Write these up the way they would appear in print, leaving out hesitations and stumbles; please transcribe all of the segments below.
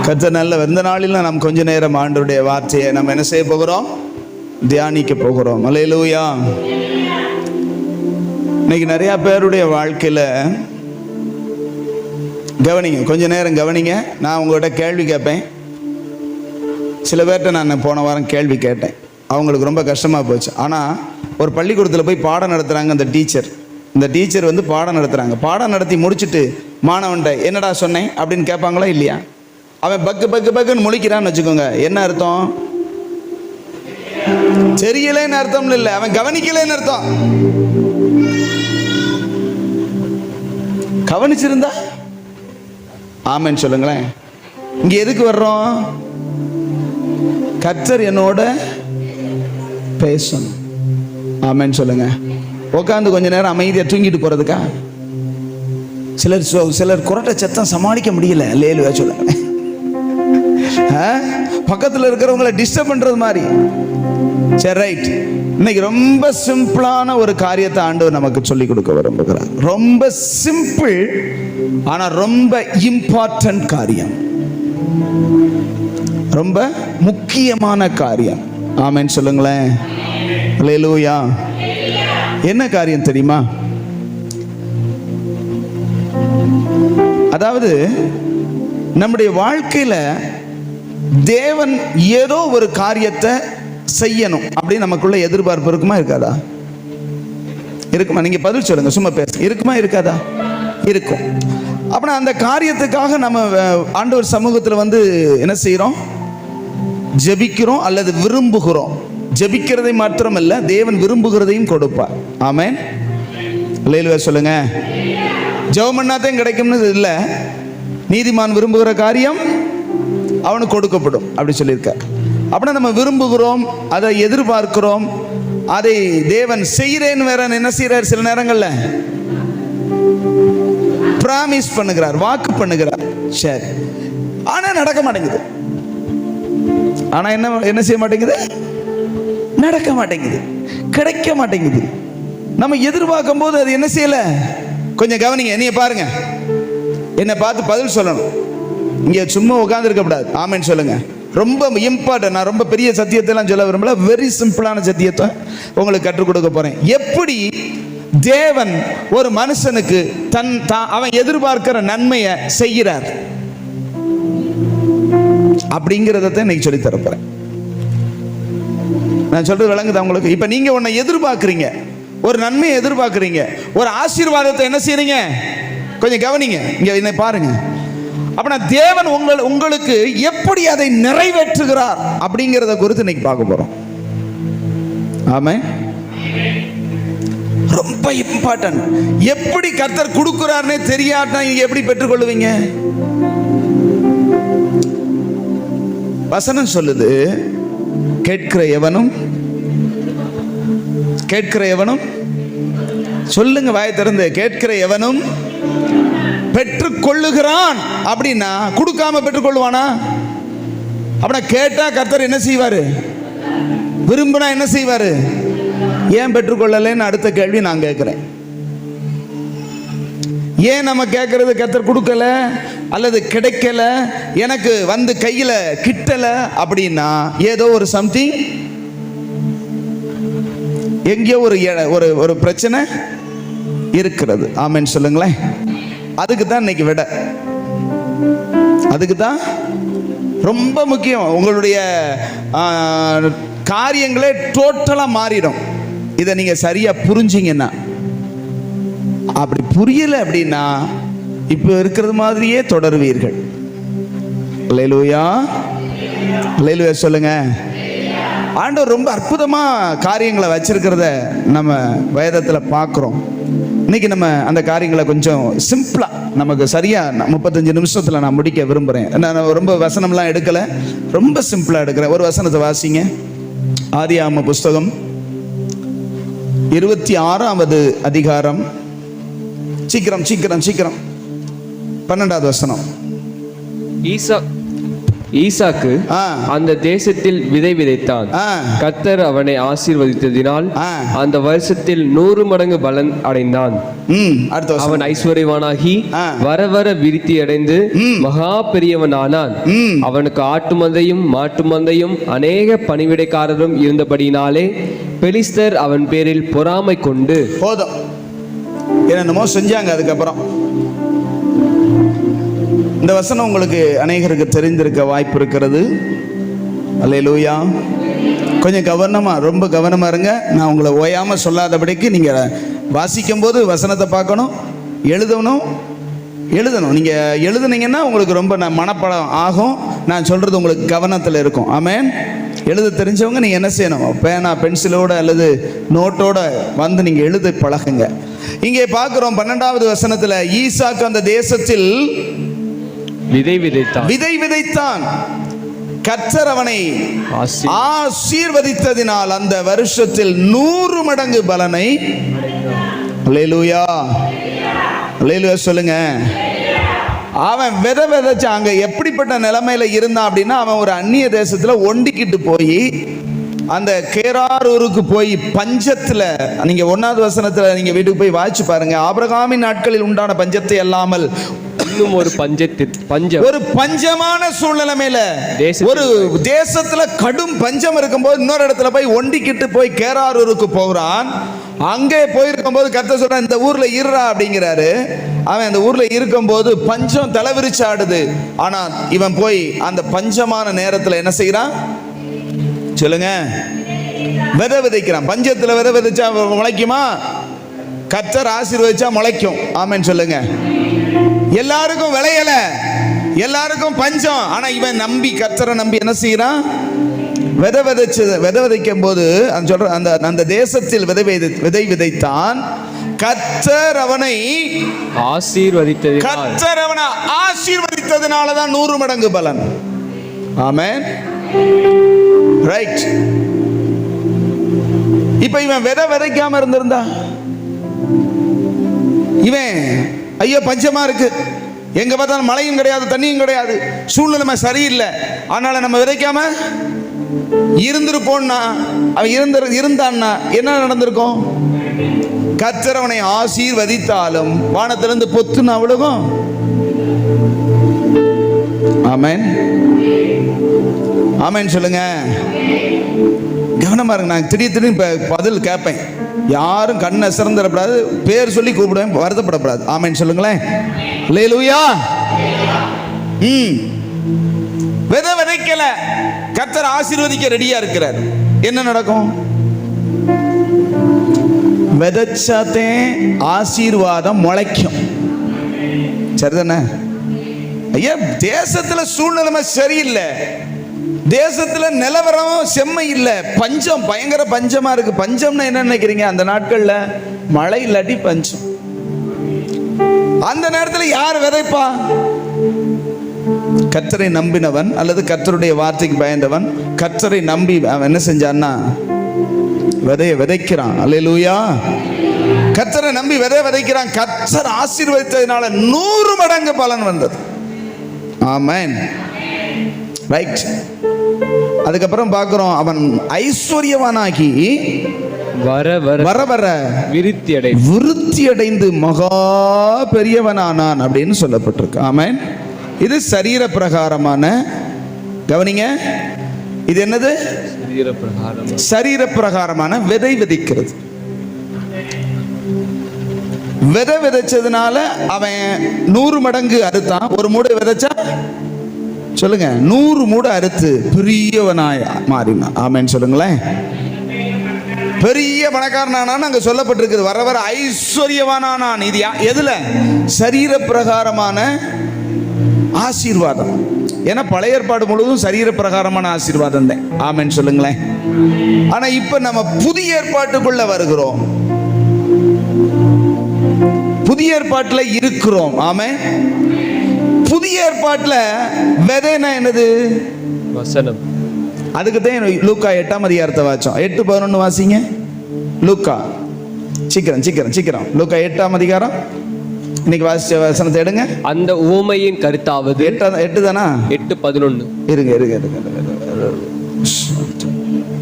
கர்த்தர் நல்ல இந்த நாளில் நாம் கொஞ்ச நேரம் ஆண்டவருடைய வார்த்தையை நம்ம என்ன செய்ய போகிறோம்? தியானிக்க போகிறோம். அல்லேலூயா. இன்னைக்கு நிறைய பேருடைய வாழ்க்கையில கவனிங்க, கொஞ்ச நேரம் கவனிங்க. நான் உங்கள்கிட்ட கேள்வி கேட்பேன். சில பேர்கிட்ட நான் போன வாரம் கேள்வி கேட்டேன், அவங்களுக்கு ரொம்ப கஷ்டமாக போச்சு. ஆனால் ஒரு பள்ளிக்கூடத்தில் போய் பாடம் நடத்துகிறாங்க. இந்த டீச்சர் வந்து பாடம் நடத்துகிறாங்க. பாடம் நடத்தி முடிச்சுட்டு மாணவன்கிட்ட என்னடா சொன்னேன் அப்படின்னு கேட்பாங்களா இல்லையா? அவன் பக்குன்னு முழிக்கிறான்னு வச்சுக்கோங்க. என்ன அர்த்தம்? தெரியலன்னு அர்த்தம் இல்லை, அவன் கவனிக்கலன்னு அர்த்தம். கவனிச்சிருந்தா ஆமென் சொல்லுங்களேன். இங்க எதுக்கு வர்றோம்? கர்த்தர் என்னோட பேசணும். ஆமென் சொல்லுங்க. உட்காந்து கொஞ்ச நேரம் அமைதியா தூங்கிட்டு போறதுக்கா? சிலர் குரட்டை சத்தம் சமாளிக்க முடியல. லேலுவா சொல்லுங்க. பக்கத்தில் இருக்கிறவங்களை டிஸ்டர்ப் பண்றது மாதிரி. சரி, ரைட். இன்னைக்கு ரொம்ப சிம்பிளான ஒரு காரியத்தை ஆண்டவர் நமக்கு சொல்லி கொடுக்க விரும்புகிறார். ரொம்ப சிம்பிள், ஆனா ரொம்ப இம்பார்ட்டன்ட் காரியம், ரொம்ப முக்கியமான காரியம். ஆமென் சொல்லுங்களேன். அல்லேலூயா. என்ன காரியம் தெரியுமா? அதாவது நம்முடைய வாழ்க்கையில தேவன் ஏதோ ஒரு காரியத்தை செய்யணும் அப்படின்னு நமக்குள்ள எதிர்பார்ப்பு இருக்குமா இருக்காதா? இருக்குமா? நீங்க பதில் சொல்லுங்க, சும்மா பேச. இருக்குமா இருக்காதா? இருக்கும். அப்படின்னா அந்த காரியத்துக்காக நம்ம ஆண்டவர் சமூகத்தில் வந்து என்ன செய்யறோம்? ஜெபிக்கிறோம் அல்லது விரும்புகிறோம். ஜெபிக்கிறதை மாத்திரமல்ல, தேவன் விரும்புகிறதையும் கொடுப்பார். ஆமென். அல்லேலூயா சொல்லுங்க. ஜெபம் பண்ணாதான் கிடைக்கும்னு இல்லை. நீதிமான் விரும்புகிற காரியம் அவனுக்கு கொடுக்கப்படும் அப்படி சொல்லியிருக்கார். அப்படின்னா நம்ம விரும்புகிறோம், அதை எதிர்பார்க்கிறோம், அதை தேவன் செய்கிறேன்னு வேற என்ன செய்யறார்? சில நேரங்கள்ல பிராமிஸ் பண்ணுகிறார், வாக்கு பண்ணுகிறார். சரி, ஆனா நடக்க மாட்டேங்குது. ஆனா என்ன செய்ய மாட்டேங்குது? நடக்க மாட்டேங்குது, கிடைக்க மாட்டேங்குது. நம்ம எதிர்பார்க்கும் போது அது என்ன செய்யல? கொஞ்சம் கவனிங்க, என்னைய பாருங்க, என்னை பார்த்து பதில் சொல்லணும். இங்க சும்மா உட்கார்ந்து இருக்க கூடாது. ஆமென் சொல்லுங்க. ரொம்ப இம்பார்ட்டன்ட். நான் ரொம்ப பெரிய சத்தியத்தை எல்லாம் சொல்ல விரும்பல, வெரி சிம்பிளான சத்தியத்தை உங்களுக்கு கற்றுக் கொடுக்க போறேன். எப்படி தேவன் ஒரு மனுஷனுக்கு அவன் எதிர்பார்க்கிற நன்மையை செய்கிறார் அப்படிங்கிறத இன்னைக்கு சொல்லி தர போறேன். நான் சொல்றது விளங்குதா உங்களுக்கு? இப்ப நீங்க ஒன்னை எதிர்பார்க்கிறீங்க, ஒரு நன்மையை எதிர்பார்க்கிறீங்க, ஒரு ஆசீர்வாதத்தை என்ன செய்றீங்க? கொஞ்சம் கவனிங்க, இங்க என்னை பாருங்க. அப்படின்னா தேவன் உங்களுக்கு எப்படி அதை நிறைவேற்றுகிறார் அப்படிங்கிறத குறித்து இன்னைக்கு பார்க்க போறோம். ஆமென். ரொம்ப இம்பார்ட்டன்ட். எப்படி கர்த்தர் கொடுக்கிறார்னே தெரியாட்டா நீங்க எப்படி பெற்றுக்கொள்வீங்க? வசனம் சொல்லுது, கேட்கிற எவனும் சொல்லுங்க வாயை திறந்து, கேட்கிற எவனும் பெற்றுக்கொள்ளுகிறான். அப்படின்னா கொடுக்காம பெற்றுக்கொள்வானா? அப்படின்னா கேட்டா கர்த்தர் என்ன செய்வாரு? விரும்பினா என்ன செய்வாரு? ஏன் பெற்றுக்கொள்ளலன்னு அடுத்த கேள்வி நான் கேட்கிறேன். ஏன் நம்ம கேட்கறது கர்த்தர் கொடுக்கல அல்லது கிடைக்கல, எனக்கு வந்து கையில கிட்டல அப்படின்னா ஏதோ ஒரு சம்திங், எங்கேயோ ஒரு பிரச்சனை இருக்கிறது. ஆமென் சொல்லுங்களேன். அதுக்கு தான் இன்னைக்கு விட, அதுக்கு தான் ரொம்ப முக்கியம். உங்களுடைய காரியங்களே டோட்டலா மாறிடும் இதை நீங்க சரியா புரிஞ்சிங்கன்னா. அப்படி புரியல அப்படின்னா இப்ப இருக்கிறது மாதிரியே தொடருவீர்கள். அல்லேலூயா. அல்லேலூயா சொல்லுங்க. ஆண்டவர் ரொம்ப அற்புதமா காரியங்களை வச்சிருக்கிறத நம்ம வேதத்துல பார்க்கிறோம். இன்னைக்கு நம்ம அந்த காரியங்களை கொஞ்சம் சிம்பிளா, நமக்கு சரியா 35 நிமிஷத்துல நான் முடிக்க விரும்புறேன். நான் ரொம்ப வசனம்லாம் எடுக்கல, ரொம்ப சிம்பிளா எடுக்கிறேன். ஒரு வசனத்தை வாசிங்க. ஆதியாகம புஸ்தகம் 26வது அதிகாரம். சீக்கிரம் 12வது வசனம். ஈசாக்கு அந்த தேசத்தில் விதை விதைத்தான். கர்த்தர் அவனை ஆசீர்வதித்ததினால் அந்த வருஷத்தில் 100 மடங்கு பலன் அடைந்தான். அவன் ஐஸ்வர்யவானாகி வர வர விருத்தி அடைந்து மகா பெரியவனானான். அவனுக்கு ஆட்டு மந்தையும் மாட்டு மந்தையும் அநேக பணிவிடைக்காரரும் இருந்தபடினாலே பெலிஸ்தர் அவன் பேரில் பொறாமை கொண்டு போதும் என்னென்னமோ செஞ்சாங்க. அதுக்கப்புறம் இந்த வசனம் உங்களுக்கு அநேகருக்கு தெரிந்திருக்க வாய்ப்பு இருக்கிறது. அல்லேலூயா. கொஞ்சம் கவனமா, ரொம்ப கவனமா இருங்க. நான் உங்களை ஓயாம சொல்லாதபடிக்கு நீங்க வாசிக்கும் போது வசனத்தை பார்க்கணும், எழுதணும். நீங்க எழுதுனீங்கன்னா உங்களுக்கு ரொம்ப மனப்பாடம் ஆகும். நான் சொல்றது உங்களுக்கு கவனத்தில் இருக்கும். ஆமென். எழுத தெரிஞ்சவங்க நீங்க என்ன செய்யணும்? பேனா பென்சிலோட அல்லது நோட்டோட வந்து நீங்க எழுத பழகுங்க. இங்கே பார்க்கிறோம் 12வது வசனத்துல, ஈசாக்கு அந்த தேசத்தில் விதை விதைத்தான். கர்த்தர் அவனை ஆசீர்வதித்ததினால் அந்த வருஷத்தில் 100 மடங்கு பலனை. அல்லேலூயா, அல்லேலூயா சொல்லுங்க. அவன் விதைச்ச அங்க எப்படிப்பட்ட நிலைமையில இருந்தான் அப்படின்னா, அவன் ஒரு அந்நிய தேசத்துல ஒண்டிக்கிட்டு போய் அந்த கேராரூருக்கு போய் பஞ்சத்துல, நீங்க 1வது வசனத்துல நீங்க வீட்டுக்கு போய் வாசிச்சு பாருங்க. ஆபிரகாமின் நாட்களில் உண்டான பஞ்சத்தை அல்லாமல் இன்னும் ஒரு ஒரு பஞ்சமான சூழ்நிலைமையில, ஒரு தேசத்துல கடும் பஞ்சம் இருக்கும்போது இன்னொரு இடத்துல போய் ஒண்டிக்கிட்டு போய் கேராரூருக்கு போகிறான். அங்கே போயிருக்கும் போது கர்த்தர் சொல்றான், இந்த ஊர்ல இருறா அப்படிங்கிறாரு. அவன் அந்த ஊர்ல இருக்கும் போது பஞ்சம் தலைவிரிச்சு ஆடுது. ஆனா இவன் போய் அந்த பஞ்சமான நேரத்துல என்ன செய்யறான் சொல்லுங்க? விதை விதைக்கிறான். பஞ்சத்துல விதை விதைச்சா முளைக்குமா? கர்த்தர் ஆசீர்வதிச்சா முளைக்கும். ஆமென் சொல்லுங்க. எல்லாருக்கும் விளையல, எல்லாருக்கும் பஞ்சம். ஆனா இவன் நம்பி, கர்த்தரை நம்பி என்ன செய்யறான்? விதை விதைக்கும் போது அந்த தேசத்தில் விதை விதைத்தான். கர்த்தர் அவனை ஆசீர்வதித்ததினாலதான் 100 மடங்கு பலன். ஆமென். ரைட். இப்ப இவன் விதைக்காம இருந்திருந்தா, இவன் ஐயோ பஞ்சமா இருக்கு, எங்க பார்த்தாலும் மழையும் கிடையாது, தண்ணியும் கிடையாது, சூழ்நிலை சரியில்லை, அதனால நம்ம விதைக்காம இருந்திருப்போம்னா, அவன் இருந்தான்னா என்ன நடந்திருக்கும்? கர்த்தர் அவனை ஆசீர்வதித்தாலும் வானத்திலிருந்து பொத்துன்னு அவ்வளவும். ஆமென், ஆமென் சொல்லுங்க. கவனமா இருங்க. நான் திடீர்னு பதில் கேட்பேன். யாரும் கண்ணை சிறந்துடப்படாது, பேர் சொல்லி கூப்பிடுவேன், வருத்தப்படப்படாது. ஆமென் சொல்லுங்களேன். அல்லேலூயா. விதை விதைக்கல, கர்த்தர் ஆசீர்வதிக்க ரெடியா இருக்கிறார். என்ன நடக்கும்? விதைச்சாத்தே ஆசீர்வாதம் முளைக்கும். சரிதானே? ஐயா, தேசத்துல சூழ்நிலைமை சரியில்லை, தேசத்துல நிலவரம் செம்மை இல்லை, பஞ்சம், பயங்கர பஞ்சமா இருக்கு. பஞ்சம்னா என்ன நினைக்கிறீங்க? அந்த நாட்கள்ல மழை இல்லாட்டி பஞ்சம். அந்த நேரத்தில் யார் விதைப்பா? கர்த்தரை நம்பினவன் அல்லது கர்த்தருடைய வார்த்தைக்கு பயந்தவன், கர்த்தரை நம்பி அவன் என்ன செஞ்சான்னா விதைக்கிறான். அல்லேலூயா. கர்த்தரை நம்பி விதைக்கிறான். கர்த்தர் ஆசீர்வதித்ததினால 100 மடங்கு பலன் வந்தது. ஆமென். ரைட். அதுக்கப்புறம் பார்க்கிறோம், அவன் ஐஸ்வர்யவானாகி வர வர விருத்தி அடைந்து மகா பெரியவனானான் அப்படின்னு சொல்லப்பட்டிருக்கு. ஆமென். இது சரீர பிரகாரமான, கவனிங்க, இது என்னது? சரீர பிரகாரமான விதை விதைக்கிறது. விதை விதைச்சதுனால அவன் 100 மடங்கு அறுத்தான். ஒரு மூடை விதைச்சா சொல்லுங்க 100 மூடை அறுத்து பெரியவனாய் மாறினான். ஆமென் சொல்லுங்களேன். பெரிய பணக்காரனானான் அங்க சொல்லப்பட்டிருக்குது. வர வர ஐஸ்வர்யவானானான். இது எதுல? சரீர பிரகாரமான ஆசீர்வாதம். ஏன்னா பழைய ஏற்பாடு முழுவதும் சரீர பிரகாரமான ஆசீர்வாதம் தான். ஆமென் சொல்லுங்களேன். ஆனா இப்ப நம்ம புதிய ஏற்பாட்டுக்குள்ள வருகிறோம், புதிய ஏற்பாட்டுல இருக்கிறோம். ஆமென். புதிய ஏற்பாட்டுல விதைனா என்னது? வசனம். அதுக்கு தான் லூக்கா 8ஆம் அதிகாரத்தை வாச்சோம். 8:11 வாசிங்க. லூக்கா சீக்கிரம். லூக்கா 8ஆம் அதிகாரம் இன்னைக்கு வாசிச்ச வசனத்தை எடுங்க. அந்த உவமையின் கருத்தாவது 8 தானா? 8:11. இருங்க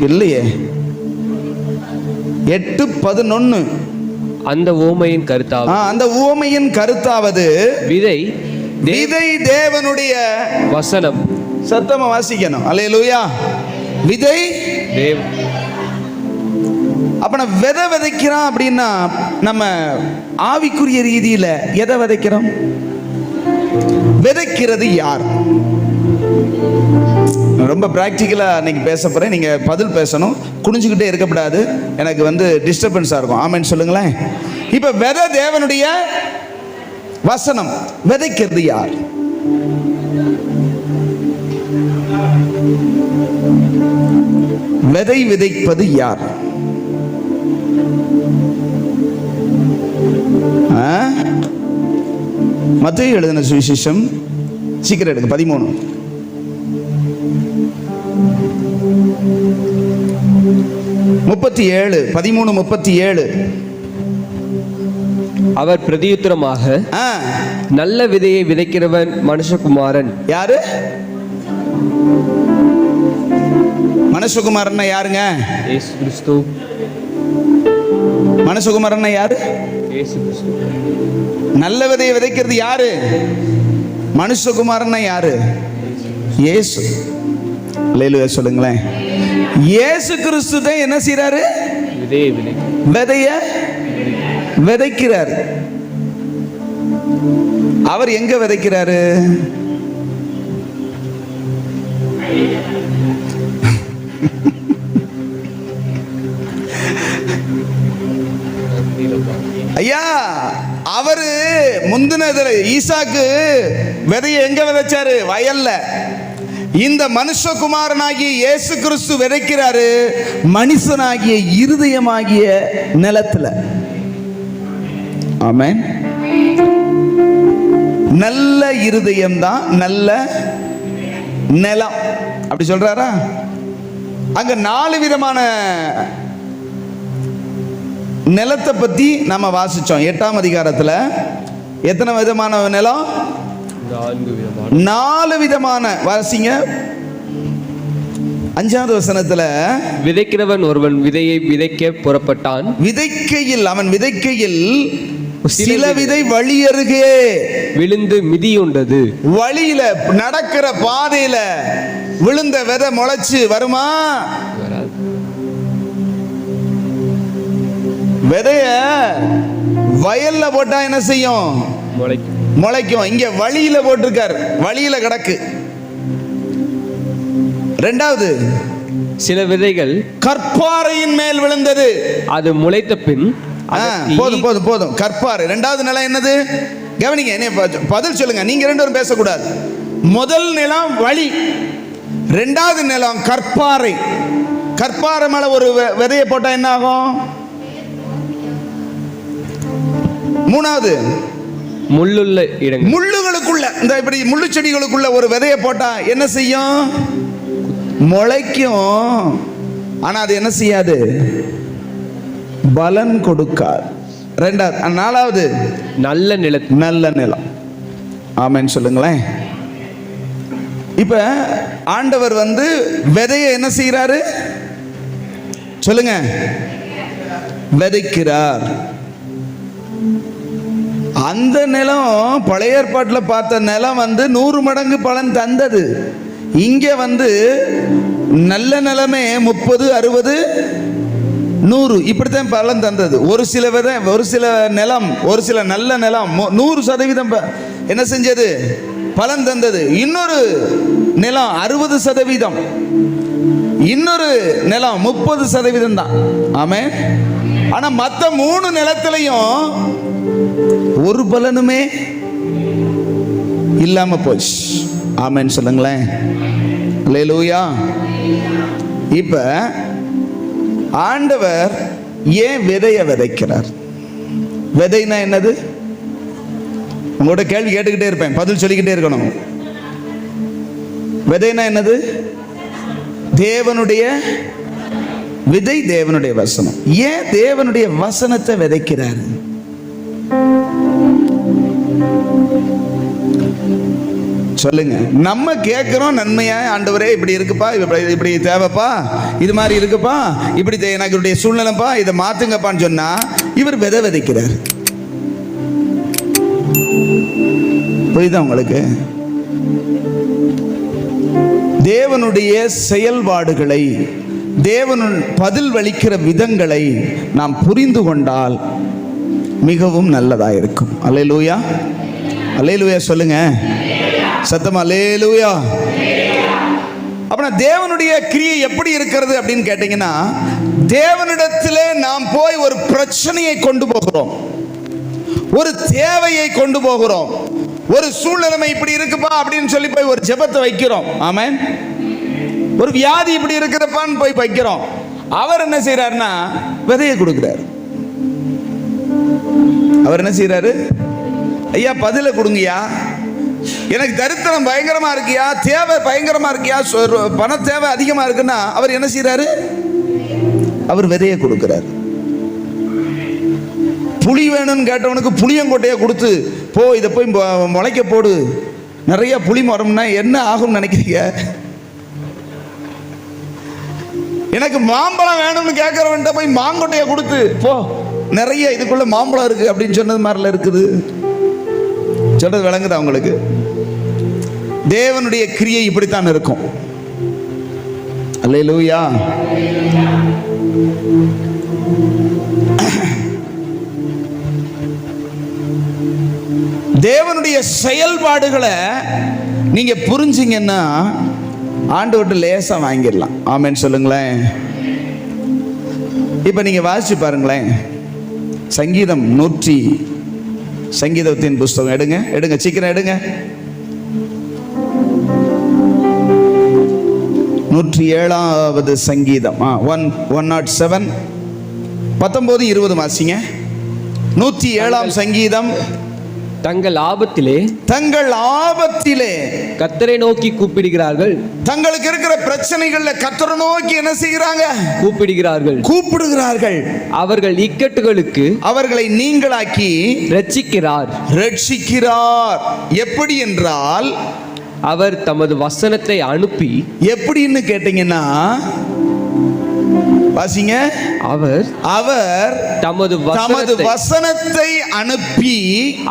இல்லையே, 8:11. அந்த உவமையின் கருத்தாவது, அந்த உவமையின் கருத்தாவது விதை தேவனுடைய வசனம். சத்தமா வாசிக்கணும். அல்லேலூயா. விதை தேவ. அப்ப நான் விதை விதைக்கிறான் அப்படின்னா நம்ம ஆவிக்குரிய ரீதியில எதை விதைக்கிறோம்? விதைக்கிறது யார்? ரொம்ப பிராக்டிக்கலா இன்னைக்கு பேச போறேன். நீங்க பதில் பேசணும், குனிஞ்சுக்கிட்டே இருக்கக்கூடாது, எனக்கு டிஸ்டர்பன்ஸா இருக்கும். ஆமென் சொல்லுங்களேன். இப்ப விதை தேவனுடைய வசனம், விதைக்கிறது யார்? விதை விதைப்பது யார்? மத்தேயு எழுதின சுவிசேஷம், சீக்கிரம் எடுங்க, 13. அவர் பிரதியுத்தரமாக, நல்ல விதையை விதைக்கிறவன் மனுஷகுமாரன். யாரு மனுஷகுமாரன்? யாருங்க? இயேசு கிறிஸ்து. மனுஷகுமாரன் யாரு? இயேசு கிறிஸ்து. நல்ல விதையை விதைக்கிறது யாரு? மனுஷகுமாரன் யாரு? இயேசு. அல்லேலூயா சொல்லுங்களேன். இயேசு கிறிஸ்து தான் என்ன செய்றாரு? விதைய விதைக்கிறார். அவர் எங்க விதைக்கிறாரு? ஐயா, அவரு முந்தினதுல ஈசாக்கு விதையை எங்க விதைச்சாரு? வயல்ல. இந்த மனுஷகுமாரனாகிய இயேசு கிறிஸ்து விதைக்கிறாரு மனுஷனாகிய இருதயமாகிய நிலத்துல. ஆமென். நல்ல இருதயம் தான் நல்ல நிலம், அப்படி சொல்றாரா? அங்க 4 விதமான நிலத்தை பத்தி நம்ம வாசிச்சோம் 8ஆம் அதிகாரத்துல. எத்தனை விதமான நிலம்? 4 விதமான. வாசிங்க 5வது வசனத்துல, விதைக்கிறவன் ஒருவன் விதையை விதைக்க புறப்பட்டான். அவன் விதைக்கையில் சில விதை வழி அருகே விழுந்து மிதியுண்டது. வழியில நடக்கிற பாதையில விழுந்த விதை முளைச்சு வருமா? விதைய வயல்ல போட்டா என்ன செய்யும்? முளைக்கும். இங்க வழியில போட்டிருக்கார், வழியில கிடக்கு. 2வது, சில விதைகள் கற்பாறையின் மேல் விழுந்தது. அது முளைத்த பின், போதும் கற்பாறை. 2வது நிலம் என்னது? கவனிங்க, என்ன பதில் சொல்லுங்க. நீங்க 2 பேரும் பேசக்கூடாது. முதல் நிலம் வழி, 2வது நிலம் கற்பாறை. கற்பாறை மேல ஒரு விதையை போட்டா என்ன ஆகும்? 3வது, முள்ளுள்ள இடங்கள், முள்ளுகளுக்குள்ள, இந்த இப்படி முள்ளு செடிகளுக்குள்ள ஒரு விதையை போட்டா என்ன செய்யும்? முளைக்கும். ஆனா அது என்ன செய்யாது? பலன் கொடுக்காது. 4வது, நல்ல நிலம். ஆமென் சொல்லுங்களேன். இப்ப ஆண்டவர் விதையை என்ன செய்யறாரு? சொல்லுங்க. விதைக்கிறார். அந்த நிலம் பழைய ஏற்பாட்டில் பார்த்த நிலம் 100 மடங்கு பலன் தந்தது. இங்க நல்ல நிலமே 30, 60, 100 இப்படித்தான் பலன் தந்தது. ஒரு சில நிலம், ஒரு சில நல்ல நிலம் 100% என்ன செஞ்சது? பலன் தந்தது. இன்னொரு நிலம் 60%, இன்னொரு நிலம் 30% தான். ஆமென். ஆனா மற்ற 3 நிலத்திலையும் ஒரு பலனுமே இல்லாம போச்சு. ஆமென் சொல்லுங்களேன். அல்லேலூயா. இப்ப ஆண்டவர் ஏன் விதையை விதைக்கிறார்? விதைனா என்னது? உங்களோட கேள்வி கேட்டுக்கிட்டே இருப்பேன், பதில் சொல்லிக்கிட்டே இருக்கணும். விதைனா என்னது? தேவனுடைய விதை, தேவனுடைய வசனம். ஏன் தேவனுடைய வசனத்தை விதைக்கிறார்? சொல்லுங்க. நம்ம கேட்கிறோம் நன்மையா, ஆண்டவரே இப்படி இருக்குப்பா, இப்படி தேவைப்பா, இது மாதிரி இருக்குப்பா, இப்படி எனக்கு சூழ்நிலைப்பா, இதை மாத்துங்கப்பான்னு சொன்னா இவர் விதை விதைக்கிறார். புரியுதா உங்களுக்கு? தேவனுடைய செயல்பாடுகளை, தேவன் பதில் அளிக்கிற விதங்களை நாம் புரிந்து கொண்டால் மிகவும் நல்லதா இருக்கும். அல்லேலூயா, அல்லேலூயா சொல்லுங்க சத்தமா, அல்லேலூயா. அப்படின்னா தேவனுடைய கிரியை எப்படி இருக்கிறது அப்படின்னு கேட்டீங்கன்னா, தேவனிடத்திலே நாம் போய் ஒரு பிரச்சனையை கொண்டு போகிறோம், ஒரு தேவையை கொண்டு போகிறோம், ஒரு சூழ்நிலைமை இப்படி இருக்குப்பா அப்படின்னு சொல்லி போய் ஒரு ஜெபத்தை வைக்கிறோம். ஆமென். ஒரு வியாதி இப்படி இருக்கிறப்பான்னு போய் வைக்கிறோம். அவர் என்ன செய்யறாருன்னா விதையை கொடுக்கிறார். அவர் என்ன செய்யறாரு? ஐயா பதில கொடுங்கய்யா, எனக்கு தரித்திரம் பயங்கரமா இருக்கியா, தேவை பயங்கரமா இருக்கியா, பண தேவை அதிகமா இருக்குன்னா அவர் என்ன செய்யறாரு? அவர் விதையை கொடுக்கிறார். புளி வேணும்னு கேட்டவனுக்கு புளியங்கொட்டையை கொடுத்து போ, இதை போய் முளைக்க போடு, நிறைய புளி மரம்னா என்ன ஆகும்னு நினைக்கிறீங்க? எனக்கு மாம்பழம் வேணும்னு கேட்கறவன்ட்ட போய் மாங்கொட்டையை கொடுத்து போ, நிறைய இதுக்குள்ள மாம்பழம் இருக்கு அப்படின்னு சொன்னது மாதிரில இருக்குது. சொல்றது விளங்குதா உங்களுக்கு? தேவனுடைய கிரியை இப்படித்தான் இருக்கும். அல்லேலூயா. தேவனுடைய செயல்பாடுகளை நீங்க புரிஞ்சிங்கன்னா ஆண்டவர்கிட்ட லேசா வாங்கிடலாம். ஆமென் சொல்லுங்களேன். இப்ப நீங்க வாசிச்சு பாருங்களேன், சங்கீதத்தின் புஸ்தகம் எடுங்க சீக்கிரம் எடுங்க. 107வது சங்கீதம் 107 19 20 வாசிங்க. 107ஆம் சங்கீதம். தங்கள் ஆபத்திலே கர்த்தரை நோக்கி கூப்பிடுகிறார்கள். தங்களுக்கு இருக்கிற பிரச்சனைகள்ல கர்த்தரை நோக்கி என்ன செய்கிறாங்க? கூப்பிடுகிறார்கள். அவர்கள் இக்கட்டுகளுக்கு அவர்களை நீங்களாக்கி ரட்சிக்கிறார். எப்படி என்றால் அவர் தமது வசனத்தை அனுப்பி, எப்படின்னு கேட்டீங்கன்னா வாசிங்க. அவர் தமது வசனத்தை அனுப்பி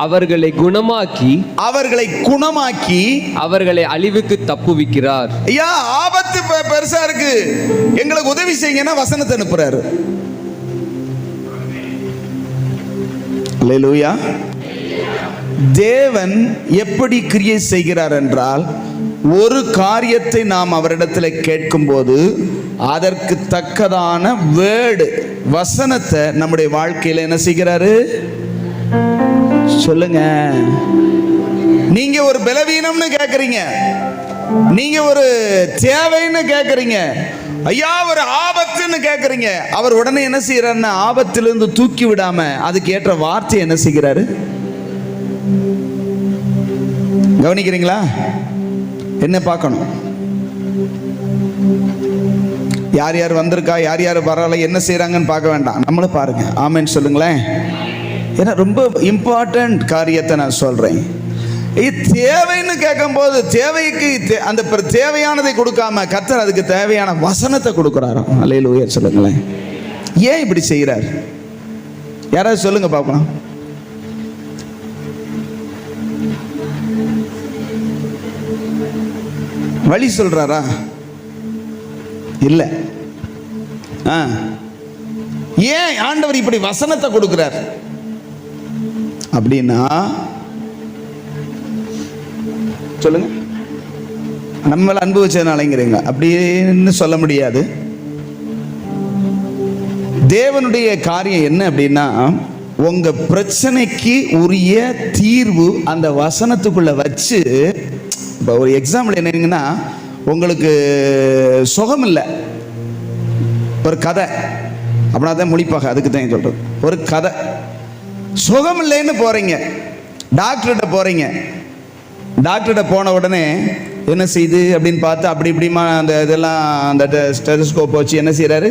அவர்களை குணமாக்கி அவர்களை அழிவுக்கு தப்புவிக்கிறார். ஐயா, ஆபத்து பெருசா இருக்கு, எங்களுக்கு உதவி செய்யுங்கன்னா வசனத்தை அனுப்புறாரு. அல்லேலூயா. தேவன் எப்படி கிரியை செய்கிறார் என்றால், ஒரு காரியத்தை நாம் அவரிடத்தில் கேட்கும் போது அதற்கு தக்கதான வேர்டு, வசனத்தை நம்முடைய வாழ்க்கையில என்ன செய்கிறாரு? சொல்லுங்க. நீங்க ஒரு பலவீனம்னு கேட்கறீங்க, நீங்க ஒரு தேவைன்னு கேட்கறீங்க, ஐயா ஒரு ஆபத்துன்னு கேட்கறீங்க. அவர் உடனே என்ன செய்யறாருன்னா, ஆபத்திலிருந்து தூக்கி விடாம அதுக்கு ஏற்ற வார்த்தை என்ன செய்கிறாரு? கவனிக்கிறீங்களா? என்ன பார்க்கணும்? யார் யார் வந்திருக்கா, யார் யார் வரல, என்ன செய்யறாங்கன்னு பார்க்க வேண்டாம், நம்மள பாருங்க. ஆமென் சொல்லுங்களேன். ஏன்னா ரொம்ப இம்பார்ட்டன்ட் காரியத்தை நான் சொல்றேன். தேவைன்னு கேட்கும் போது தேவைக்கு அந்த தேவையானதை கொடுக்காம கர்த்தர் அதுக்கு தேவையான வசனத்தை கொடுக்கிறாராம். அல்லேலூயா சொல்லுங்களேன். ஏன் இப்படி செய்யறார்? யாராவது சொல்லுங்க பார்க்கலாம். வழி சொல்றாரா? இல்ல. ஏன் ஆண்டவர் இப்படி வசனத்தை கொடுக்கிறார் அப்படின்னா, சொல்லுங்க, நம்மள அனுபவிச்சதுனாலங்கிறீங்க அப்படின்னு சொல்ல முடியாது. தேவனுடைய காரியம் என்ன அப்படின்னா, உங்க பிரச்சனைக்கு உரிய தீர்வு அந்த வசனத்துக்குள்ள வச்சு. இப்போ ஒரு எக்ஸாம்பிள் என்னங்கன்னா, உங்களுக்கு சுகம் இல்லை, ஒரு கதை அப்படின்னா தான் முழிப்பாக, அதுக்கு தான் சொல்றது. ஒரு கதை, சுகம் இல்லைன்னு போறீங்க, டாக்டர்கிட்ட போறீங்க. டாக்டர்கிட்ட போன உடனே என்ன செய்யுது அப்படின்னு பார்த்து அப்படி இப்படிமா அந்த இதெல்லாம் அந்த ஸ்டெதஸ்கோப் வச்சு என்ன செய்யறாரு?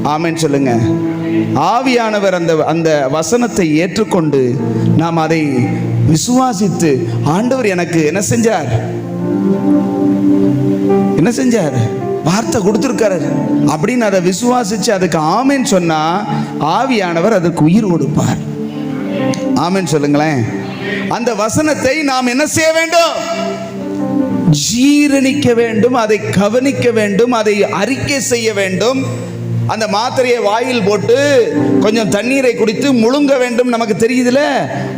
ஆமென் சொல்லுங்க. ஆவியானவர் அந்த அந்த வசனத்தை ஏற்றுக்கொண்டு நாம் அதை விசுவாசித்து, ஆண்டவர் எனக்கு என்ன செஞ்சார், என்ன செஞ்சார், வார்த்தை கொடுத்திருக்காரு அப்படின்னு அதை விசுவாசிச்சு அதுக்கு ஆமென் சொன்னா ஆவியானவர் அதற்கு உயிர் கொடுப்பார். ஆமென் சொல்லுங்களேன். அந்த வசனத்தை நாம் என்ன செய்ய வேண்டும், ஜீரணிக்க வேண்டும், அதை கவனிக்க வேண்டும், அதை அறிக்கை செய்ய வேண்டும். அந்த மாத்திரையை வாயில் போட்டு கொஞ்சம் தண்ணீரை குடித்து முழுங்க வேண்டும், நமக்கு தெரியுதுல,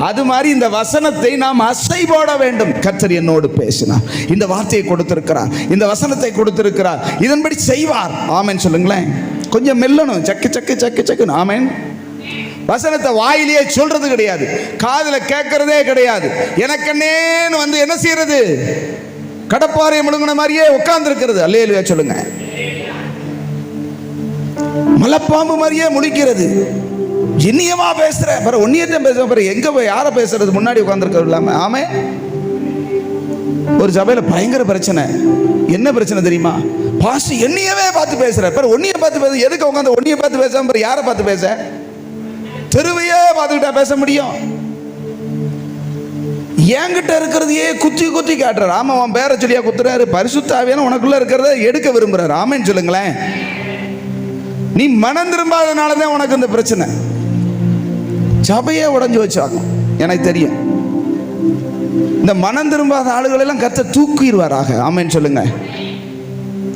அது மாதிரி இந்த வசனத்தை நாம் அசை போட வேண்டும். கர்த்தர் என்னோடு பேசினார், இந்த வார்த்தையை கொடுத்திருக்கிறார், இந்த வசனத்தை கொடுத்திருக்கிறார், இதன்படி செய்வார். ஆமென் சொல்லுங்களேன். கொஞ்சம் மெல்லணும், சக்கு சக்கு சக்கு சக்குன்னு. ஆமென். வசனத்தை வாயிலேயே சொல்றது கிடையாது, காதுல கேட்கறதே கிடையாது. எனக்கன்னேன்னு வந்து என்ன செய்யறது, கடப்பாறை முழுங்கின மாதிரியே உட்கார்ந்து இருக்கிறது. அல்லேலூயா சொல்லுங்க. மலைப்பாம்பு மாதிரியே முழிக்கிறது. இனியமா பேசுற பிற ஒன்னியத்தையும் பேசுற பிற எங்க போய் யாரை பேசுறது, முன்னாடி உட்கார்ந்துருக்கிறது இல்லாம. ஆமே. ஒரு சபையில பயங்கர பிரச்சனை. என்ன பிரச்சனை தெரியுமா, பாஸ்டர் என்னையவே பார்த்து பேசுற பிற ஒன்னிய பார்த்து பேச, எதுக்கு உட்காந்து ஒன்னிய பார்த்து பேசாம பிற யாரை பார்த்து பேச, தெருவையே பார்த்துக்கிட்டா பேச முடியும். என்கிட்ட இருக்கிறதையே குத்தி குத்தி காட்டுறாரு. ஆமா, அவன் பேரை சொல்லியா குத்துறாரு. பரிசுத்த ஆவியான உனக்குள்ள இருக்கிறத எடுக்க விரும்புறாரு. ஆமென் சொல்லுங்களேன். நீ மனம் திரும்பாதனாலதான் உனக்கு இந்த பிரச்சனை. சபையே உடைஞ்சு வச்சாங்க, எனக்கு தெரியும். இந்த மனம் திரும்பாத ஆளுகள் எல்லாம் கர்த்தர் தூக்கிடுவாராக. ஆமென் சொல்லுங்க.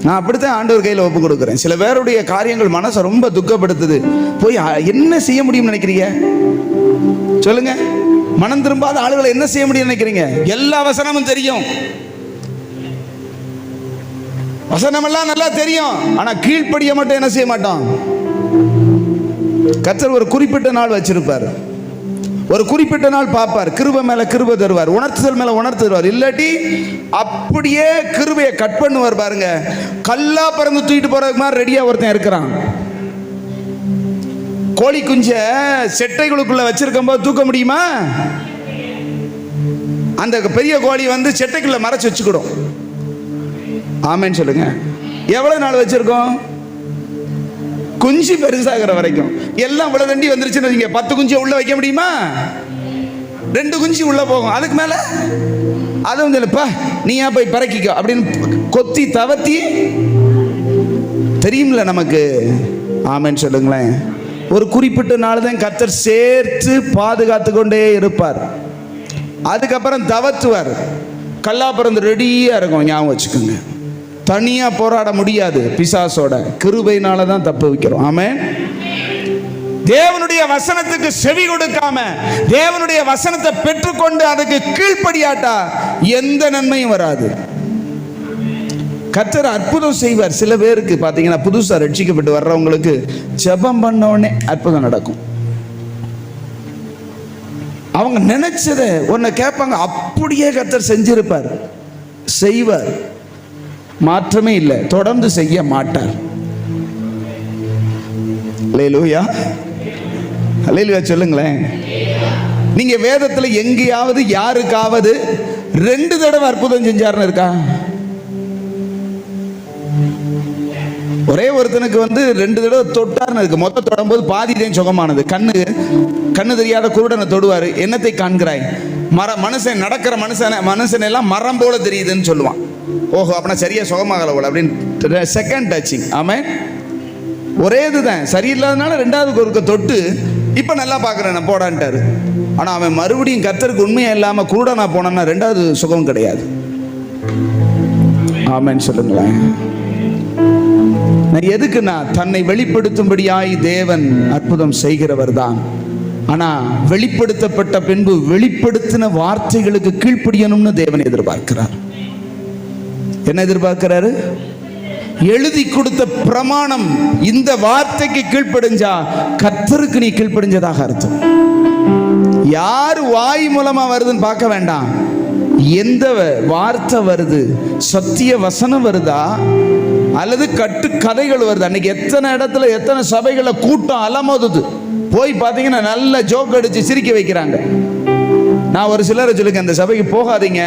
நான் அப்படித்தான் ஆண்டவர் கையில் ஒப்பு கொடுக்குறேன். சில பேருடைய காரியங்கள் மனசை ரொம்ப துக்கப்படுத்துது. போய் என்ன செய்ய முடியும்னு நினைக்கிறீங்க சொல்லுங்க? மனம் திரும்பாத ஆளுகளை என்ன செய்ய முடியும்னு நினைக்கிறீங்க? எல்லா வசனமும் தெரியும், வசனமெல்லாம் நல்லா தெரியும், ஆனா கீழ்ப்படிய மட்டும் என்ன செய்ய மாட்டோம். கர்த்தர் ஒரு குறிப்பிட்ட நாள் வச்சிருப்பார், ஒரு குறிப்பிட்ட நாள் பார்ப்பார், கிருபை மேல கிருபை தருவார், உணர்த்துதல் மேல உணர்த்து தருவார். இல்லாட்டி அப்படியே கிருபையை கட் பண்ணுவார். பாருங்க, கல்லா பறந்து தூக்கிட்டு போறதுக்கு மாதிரி ரெடியா ஒருத்தன் இருக்கிறான். கோழி குஞ்ச செட்டைகளுக்குள்ள வச்சிருக்கும் போது தூக்க முடியுமா? அந்த பெரிய கோழி வந்து செட்டைக்குள்ள மறைச்சு வச்சுக்கிடும். ஆமென் சொல்லுங்க. எவ்வளவு நாள் வச்சிருக்கோம்? குஞ்சு பெருசாகிற வரைக்கும். எல்லாம் இவ்வளவு தண்டி வந்துருச்சுன்னு வைங்க, 10 குஞ்சு உள்ள வைக்க முடியுமா? 2 குஞ்சு உள்ள போகும். அதுக்கு மேல அது வந்து இல்லப்பா நீ ஏன் போய் பறக்கிக்கோ அப்படின்னு கொத்தி தவத்தி தெரியும்ல நமக்கு. ஆமென் சொல்லுங்களேன். ஒரு குறிப்பிட்ட நாள் தான் கர்த்தர் சேர்த்து பாதுகாத்து கொண்டே இருப்பார். அதுக்கப்புறம் தவத்துவார். கல்லா பிறந்து ரெடியா இருக்கும். ஞாபகம் வச்சுக்கோங்க, தனியா போராட முடியாது பிசாசோட. கிருபையினால தான் தப்பு வைக்கிறோம். ஆமென். தேவனுடைய வசனத்துக்கு செவி கொடுக்காம தேவனுடைய வசனத்தை பெற்றுக்கொண்டு அதுக்கு கீழ்ப்படியாட்டா எந்த நன்மையும் வராது. கர்த்தர் அற்புதம் செய்வார். சில பேருக்கு பார்த்தீங்கன்னா புதுசா ரட்சிக்கப்பட்டு வர்றவங்களுக்கு ஜெபம் பண்ண உடனே அற்புதம் நடக்கும். அவங்க நினைச்சதை ஒன்னு கேட்பாங்க, அப்படியே கர்த்தர் செஞ்சிருப்பார், செய்வார். மாற்றமே இல்லை, தொடர்ந்து செய்ய மாட்டார். அல்லேலூயா, அல்லேலூயா சொல்லுங்களேன். நீங்க வேதத்துல எங்கேயாவது யாருக்காவது 2 தடவை அற்புதம் செஞ்சாருன்னு இருக்கா? ஒரே ஒருத்தனுக்கு வந்து 2 தடவை தொட்டார்னு இருக்கு. மொத்தம் தொடும்போது பாதிதான் சுகமானது. கண்ணு தெரியாத குருடனை தொடுவாரு. என்னத்தை காண்கிறாய்? மனுஷன் நடக்கிற மனுஷன் எல்லாம் மரம் போல தெரியுதுன்னு சொல்லுவான். ஓஹோ, அப்படின்னா சரியா சுகமாகல போல அப்படின்னு செகண்ட் டச்சிங். ஆமாம், ஒரே இதுதான். சரியில்லாதனால 2வது ஒருக்க தொட்டு இப்ப நல்லா பாக்குறேன் போடான்ட்டாரு. ஆனா அவன் மறுபடியும் கர்த்தருக்கு உண்மையா இல்லாம குருடனா போனான்னா 2வது சுகம் கிடையாது. ஆமென் சொல்லுங்களேன். எதுக்குன்னா தன்னை வெளிப்படுத்தும்படியாய் தேவன் அற்புதம் செய்கிறவர் தான். ஆனா வெளிப்படுத்தப்பட்ட பின்பு வெளிப்படுத்தின வார்த்தைகளுக்கு கீழ்ப்படியணும்னு தேவன் எதிர்பார்க்கிறார். என்ன எதிர்பார்க்கிறாரு? எழுதி கொடுத்த பிரமாணம். இந்த வார்த்தைக்கு கீழ்ப்படிஞ்சா கர்த்தருக்கு நீ கீழ்ப்படிஞ்சதாக அர்த்தம். யார் வாய் மூலமா வருதுன்னு பார்க்க வேண்டாம். எந்த வார்த்தை வருது? சத்திய வசனம் வருதா அல்லது கட்டு கதைகள் வருது? அன்னைக்கு எத்தனை இடத்துல எத்தனை சபைகளை கூட்டம் அலமோதுது. போய் பார்த்தீங்கன்னா நல்ல ஜோக் அடிச்சு சிரிக்க வைக்கிறாங்க. நான் ஒரு சிலரை சொல்லுங்க, அந்த சபைக்கு போகாதீங்க,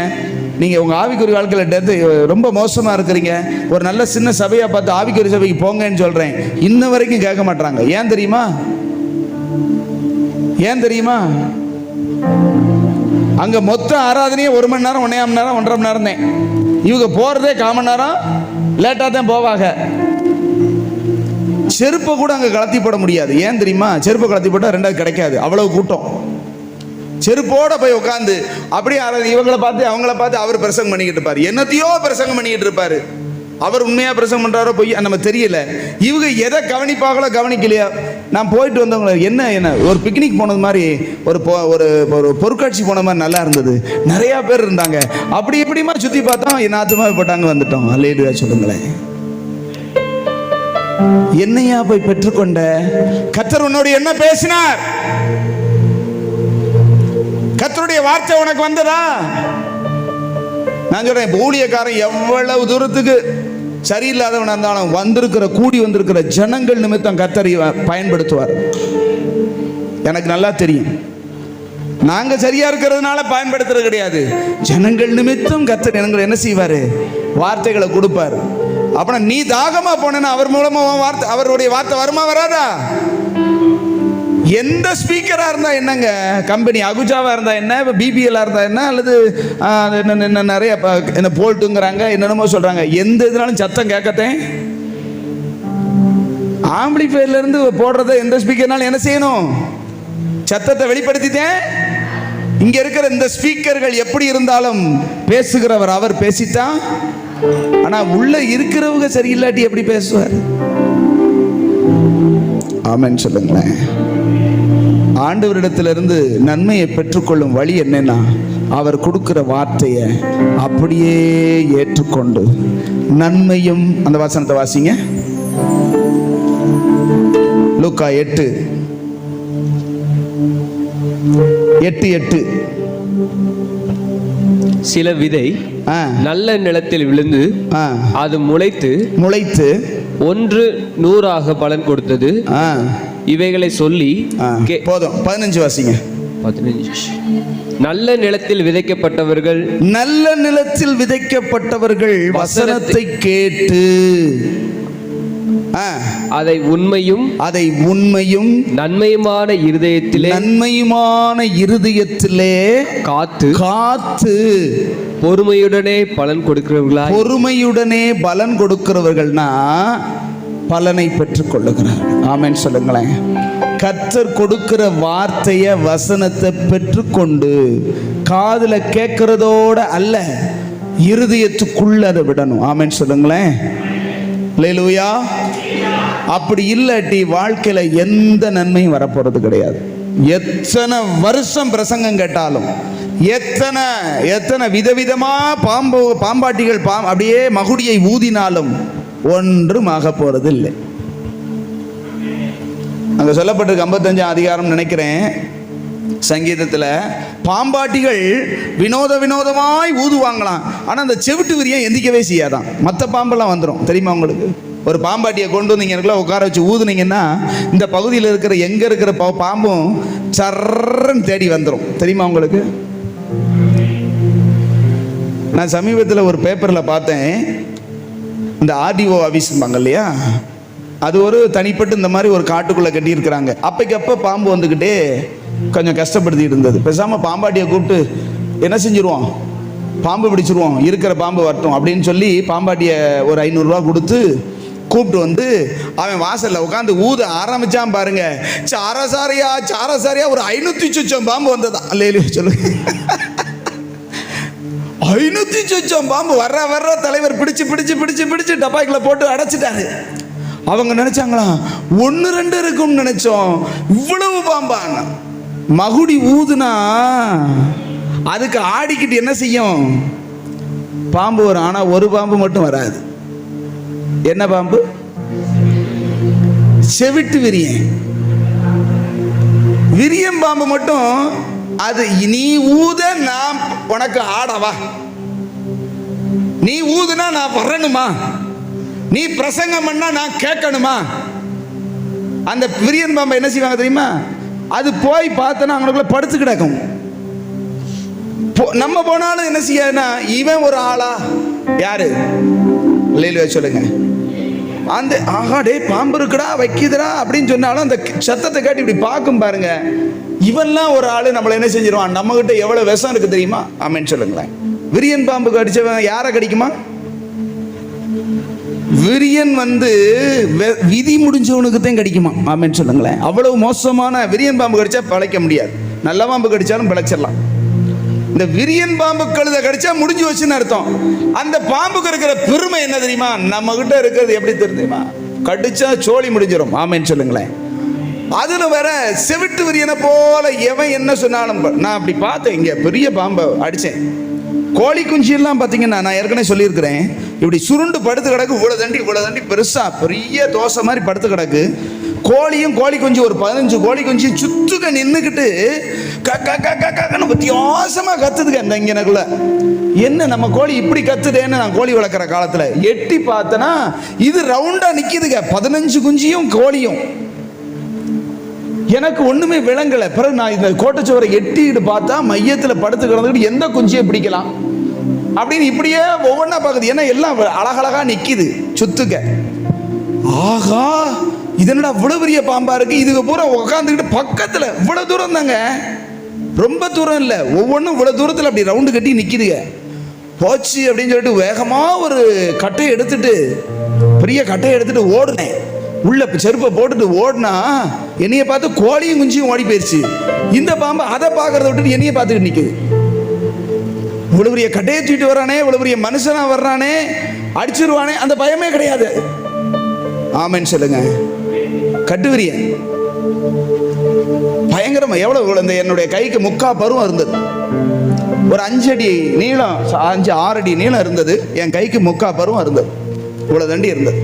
நீங்கள் உங்கள் ஆவிக்குரிய வாழ்க்கையில் டெத்து ரொம்ப மோசமாக இருக்கிறீங்க, ஒரு நல்ல சின்ன சபையாக பார்த்து ஆவிக்குரிய சபைக்கு போங்கன்னு சொல்கிறேன், இன்ன வரைக்கும் கேட்க மாட்டாங்க. ஏன் தெரியுமா? ஏன் தெரியுமா? அங்க மொத்த ஆராதனையே 1 மணி நேரம், 1.5 மணி நேரம், 1.5 மணி நேரம் தான். இவங்க போறதே 1/4 மணி நேரம் லேட்டா தான் போவாங்க. செருப்பை கூட அங்க கலத்தி போட முடியாது. ஏன் தெரியுமா? செருப்பை கலத்தி போட்டா 2வது கிடைக்காது, அவ்வளவு கூட்டம். செருப்போட போய் உட்காந்து அப்படியே இவங்களை பார்த்து அவங்கள பார்த்து அவர் பிரசங்கம் பண்ணிக்கிட்டு இருப்பாரு, என்னத்தையோ பிரசங்கம் பண்ணிக்கிட்டு இருப்பாரு. அவர் உண்மையா பிரசங்கம் பண்றாரோ போய் நம்ம தெரியல. இவங்க எதை கவனிப்பாங்களோ கவனிக்கலையா. நான் போயிட்டு வந்தவங்க என்ன ஒரு பிக்னிக் போனது மாதிரி, ஒரு பொருட்காட்சி போன மாதிரி நல்லா இருந்தது, நிறைய பேர் இருந்தாங்க. அப்படி எப்படிமா சுத்தி பார்த்தோம், நாத்துமா போட்டாங்க, வந்துட்டோம். அல்லேலூயா சொல்லுங்களேன். என்னையா போய் பெற்றுக்கொண்ட? கர்த்தர் உன்னோடு என்ன பேசினார்? கர்த்தருடைய வார்த்தை உனக்கு வந்ததா? நான் சொல்றேன், ஊழியக்காரன் எவ்வளவு தூரத்துக்கு சரியில்லாதவனா இருந்தாலும் கூடி வந்திருக்கிற ஜனங்கள் நிமித்தம் கர்த்தரை பயன்படுத்துவார். எனக்கு நல்லா தெரியும். நாங்க சரியா இருக்கிறதுனால பயன்படுத்துறது கிடையாது, ஜனங்கள் நிமித்தம் கர்த்தர் எங்களை என்ன செய்வாரு? வார்த்தைகளை கொடுப்பார். அப்புறம் நீ தாகமா போனா அவர் மூலமா அவருடைய வார்த்தை வருமா வராதா? எந்த ஸ்பீக்கரா இருந்தா என்னங்க, கம்பெனி அகுஜாவா இருந்தா என்ன, பிபிஎல் இருந்தா என்ன, அல்லது என்ன நிறைய என்ன போல்ட்டுங்கிறாங்க, என்னென்னமோ சொல்றாங்க, எந்த இதனாலும் சத்தம் கேட்கத்தேன். ஆம்பிளிஃபையர்ல இருந்து போடுறத எந்த ஸ்பீக்கர்னாலும் என்ன செய்யணும்? சத்தத்தை வெளிப்படுத்திட்டேன். இங்க இருக்கிற இந்த ஸ்பீக்கர்கள் எப்படி இருந்தாலும் பேசுகிறவர் அவர் பேசித்தான். ஆனா உள்ள இருக்கிறவங்க சரியில்லாட்டி எப்படி பேசுவார்? ஆமென் சொல்லுங்களேன். ஆண்டவரிடத்திலிருந்து நன்மையை பெற்றுக்கொள்ளும் வழி என்னன்னா, அவர் கொடுக்கிற வார்த்தையை அப்படியே ஏற்றுக்கொண்டு நன்மையும். அந்த வசனத்தை வாசிங்க, லூக்கா 8:8. சில விதை நல்ல நிலத்தில் விழுந்து அது முளைத்து 100 பலன் கொடுத்தது. இவைகளை சொல்லி போதும். 15 வாசிங்க. 15. நல்ல நிலத்தில் விதைக்கப்பட்டவர்கள் வசனத்தை கேட்டு அதை உண்மையும் நன்மையுமான இருதயத்திலே காத்து பொறுமையுடனே பலன் கொடுக்கிறவர்கள்னா பலனை பெற்றுக் கொள்ளுகிறார். ஆமென் சொல்லுங்களேன். கர்த்தர் கொடுக்கிற வார்த்தைய வசனத்தை பெற்றுக்கொண்டு காதுல கேட்கிறதோட அல்ல, இருதயத்துக்குள்ள அதை விடணும். ஆமென் சொல்லுங்களேன். அல்லேலூயா. அப்படி இல்லாட்டி வாழ்க்கையில எந்த நன்மையும் வரப்போறது கிடையாது. எத்தனை வருஷம் பிரசங்கம் கேட்டாலும், எத்தனை விதவிதமா பாம்பாட்டிகள் அப்படியே மகுடியை ஊதினாலும் ஒன்றும் ஆக போறது இல்லை. அங்க சொல்லப்பட்டிருக்கு 55ஆம் அதிகாரம் நினைக்கிறேன், சங்கீதத்துல பாம்பாட்டிகள் வினோதமாய் ஊதுவாங்களாம். ஆனா அந்த செவிட்டு விரியம் எந்திக்கவே செய்யாதான். மற்ற பாம்பெல்லாம் வந்துடும் தெரியுமா உங்களுக்கு? ஒரு பாம்பாட்டியை கொண்டு வந்து இங்கே உட்கார வச்சு ஊதுனீங்கன்னா இந்த பகுதியில் இருக்கிற எங்க இருக்கிற பாம்பும் சர்ன்னு தேடி வந்துடும் தெரியுமா உங்களுக்கு? நான் சமீபத்தில் ஒரு பேப்பரில் பார்த்தேன், இந்த ஆர்டிஓ ஆஃபீஸ்பாங்க இல்லையா, அது ஒரு தனிப்பட்டு இந்த மாதிரி ஒரு காட்டுக்குள்ளே கட்டியிருக்கிறாங்க. அப்போ பாம்பு வந்துக்கிட்டே கொஞ்சம் கஷ்டப்படுத்திட்டு இருந்தது. பேசாமல் பாம்பாட்டியை கூப்பிட்டு என்ன செஞ்சுருவோம், பாம்பு பிடிச்சிருவோம், இருக்கிற பாம்பு வரட்டும் அப்படின்னு சொல்லி பாம்பாட்டியை ஒரு 500 ரூபா கொடுத்து கூப்பிட்டு வந்து அவன் வாசலில் உட்காந்து ஊத ஆரம்பிச்சான் பாருங்க. சாரசாரியா ஒரு 500 சொச்சம் பாம்பு வந்ததா? அல்லேலூயா சொல்லுங்க. 500 சொச்சம் பாம்பு வர்ற தலைவர் பிடிச்சு டப்பாய்க்குள்ள போட்டு அடைச்சிட்டாரு. அவங்க நினைச்சாங்களா 1-2 இருக்கும்னு நினைச்சோம், இவ்வளவு பாம்பான. மகுடி ஊதுனா அதுக்கு ஆடிக்கிட்டு என்ன செய்யும், பாம்பு வரும். ஆனா ஒரு பாம்பு மட்டும் வராது. என்ன பாம்பு? செவிட்டு விரியம் பாம்பு மட்டும். அது நீ ஊத நான் உனக்கு ஆடவா, நீ ஊதுனா நான் வரணுமா, நீ பிரசங்கம் பண்ணா நான் கேட்கணுமா? அந்த விரியன் பாம்பை என்ன செய்வாங்க தெரியுமா? அது போய் பார்த்தனா அவங்களுக்குள்ள படுத்து கிடக்கும். நம்ம போனாலும் என்ன செய்யாதுன்னா இவன் ஒரு ஆளா? யாரு? இல்லையில சொல்லுங்க. அந்த ஆஹா டே பாம்பு இருக்குடா வைக்குதுடா அப்படின்னு சொன்னாலும் அந்த சத்தத்தை காட்டி இப்படி பார்க்கும் பாருங்க, இவெல்லாம் ஒரு ஆளு நம்மளை என்ன செஞ்சிருவான்? நம்ம கிட்ட எவ்வளவு விஷம் இருக்கு தெரியுமா? ஆமேன்னு சொல்லுங்களேன். விரியன் பாம்பு கடிச்சவன் யாரை கடிக்குமா? விரியன் விதி முடிஞ்சவனுக்கு தான் கடிக்குமா? ஆமேன்னு சொல்லுங்களேன். அவ்வளவு மோசமான விரியன் பாம்பு கடிச்சா பிழைக்க முடியாது. நல்ல பாம்பு கடிச்சாலும் பிழைச்சிடலாம். இந்த விரியன் பாம்பு கழுத கடிச்சா முடிஞ்சு வச்சுன்னு அர்த்தம். அந்த பாம்புக்கு இருக்கிற பெருமை என்ன தெரியுமா? நம்ம கிட்ட இருக்கிறது எப்படி தெரியுமா? கடிச்சா சோழி முடிஞ்சிடும். ஆமேன்னு சொல்லுங்களேன். அதுல வேற செவிட்டு விரியனை போல எவன் என்ன சொன்னாலும், நான் அப்படி பார்த்தேன், இங்க பெரிய பாம்பை அடிச்சேன். கோழி குஞ்சு எல்லாம் பாத்தீங்கன்னா, நான் ஏற்கனவே சொல்லியிருக்கிறேன், இப்படி சுருண்டு படுத்து கிடக்கு. இவ்வளவு தண்டி பெருசா பெரிய தோசை மாதிரி படுத்து கிடக்கு. கோழியும் கோழி குஞ்சு ஒரு 15 கோழி குஞ்சு சுத்துக்க நின்றுக்கிட்டு வித்தியாசமா கத்துதுங்க. இந்த இங்கனக்குள்ள என்ன நம்ம கோழி இப்படி கத்துதேன்னு நான் கோழி வளர்க்குற காலத்துல எட்டி பார்த்தனா இது ரவுண்டா நிக்குதுங்க, 15 குஞ்சியும் கோழியும். எனக்கு ஒண்ணுமே விளங்கல. பிறகு நான் இந்த கோட்டச்சுவரை எட்டிட்டு பார்த்தா மையத்துல படுத்து கிடந்துக்கிட்டு எந்த குஞ்சியை பிடிக்கலாம் அப்படின்னு இப்படியே ஒவ்வொன்றா பார்க்குது. ஏன்னா எல்லாம் அழகழகா நிக்குது சுத்துக்க. ஆகா, இது என்னடா இவ்வளவு பெரிய பாம்பா இருக்கு. இதுக்கு பூரா உட்காந்துக்கிட்டு பக்கத்துல இவ்வளவு தூரம் தாங்க, ரொம்ப தூரம் இல்லை, ஒவ்வொன்றும் இவ்வளவு தூரத்தில் அப்படி ரவுண்டு கட்டி நிக்குதுங்க. போச்சு அப்படின்னு சொல்லிட்டு வேகமா ஒரு கட்டையை எடுத்துட்டு, பெரிய கட்டையை எடுத்துட்டு ஓடுனேன். உள்ள செருப்பை போட்டுட்டு ஓடினா என்னைய பார்த்து கோழியும் குஞ்சியும் ஓடி போயிடுச்சு. இந்த பாம்பு அதை பார்க்கறத விட்டுட்டு என்னைய பார்த்துக்கிட்டு நிக்குது. இவ்வளவு பெரிய கட்டையை தூக்கிட்டு வர்றானே, இவ்வளவு பெரிய மனுஷனா வர்றானே, அடிச்சிருவானே, அந்த பயமே கிடையாது. ஆமேன்னு சொல்லுங்க. கட்டுவிரியன் பயங்கரமா எவ்வளவு, இந்த என்னுடைய கைக்கு 3/4 பருவம் இருந்தது. ஒரு 5 அடி நீளம், 5-6 அடி நீளம் இருந்தது. என் கைக்கு 3/4 பருவம் இருந்தது. இவ்வளவு தண்டி இருந்தது.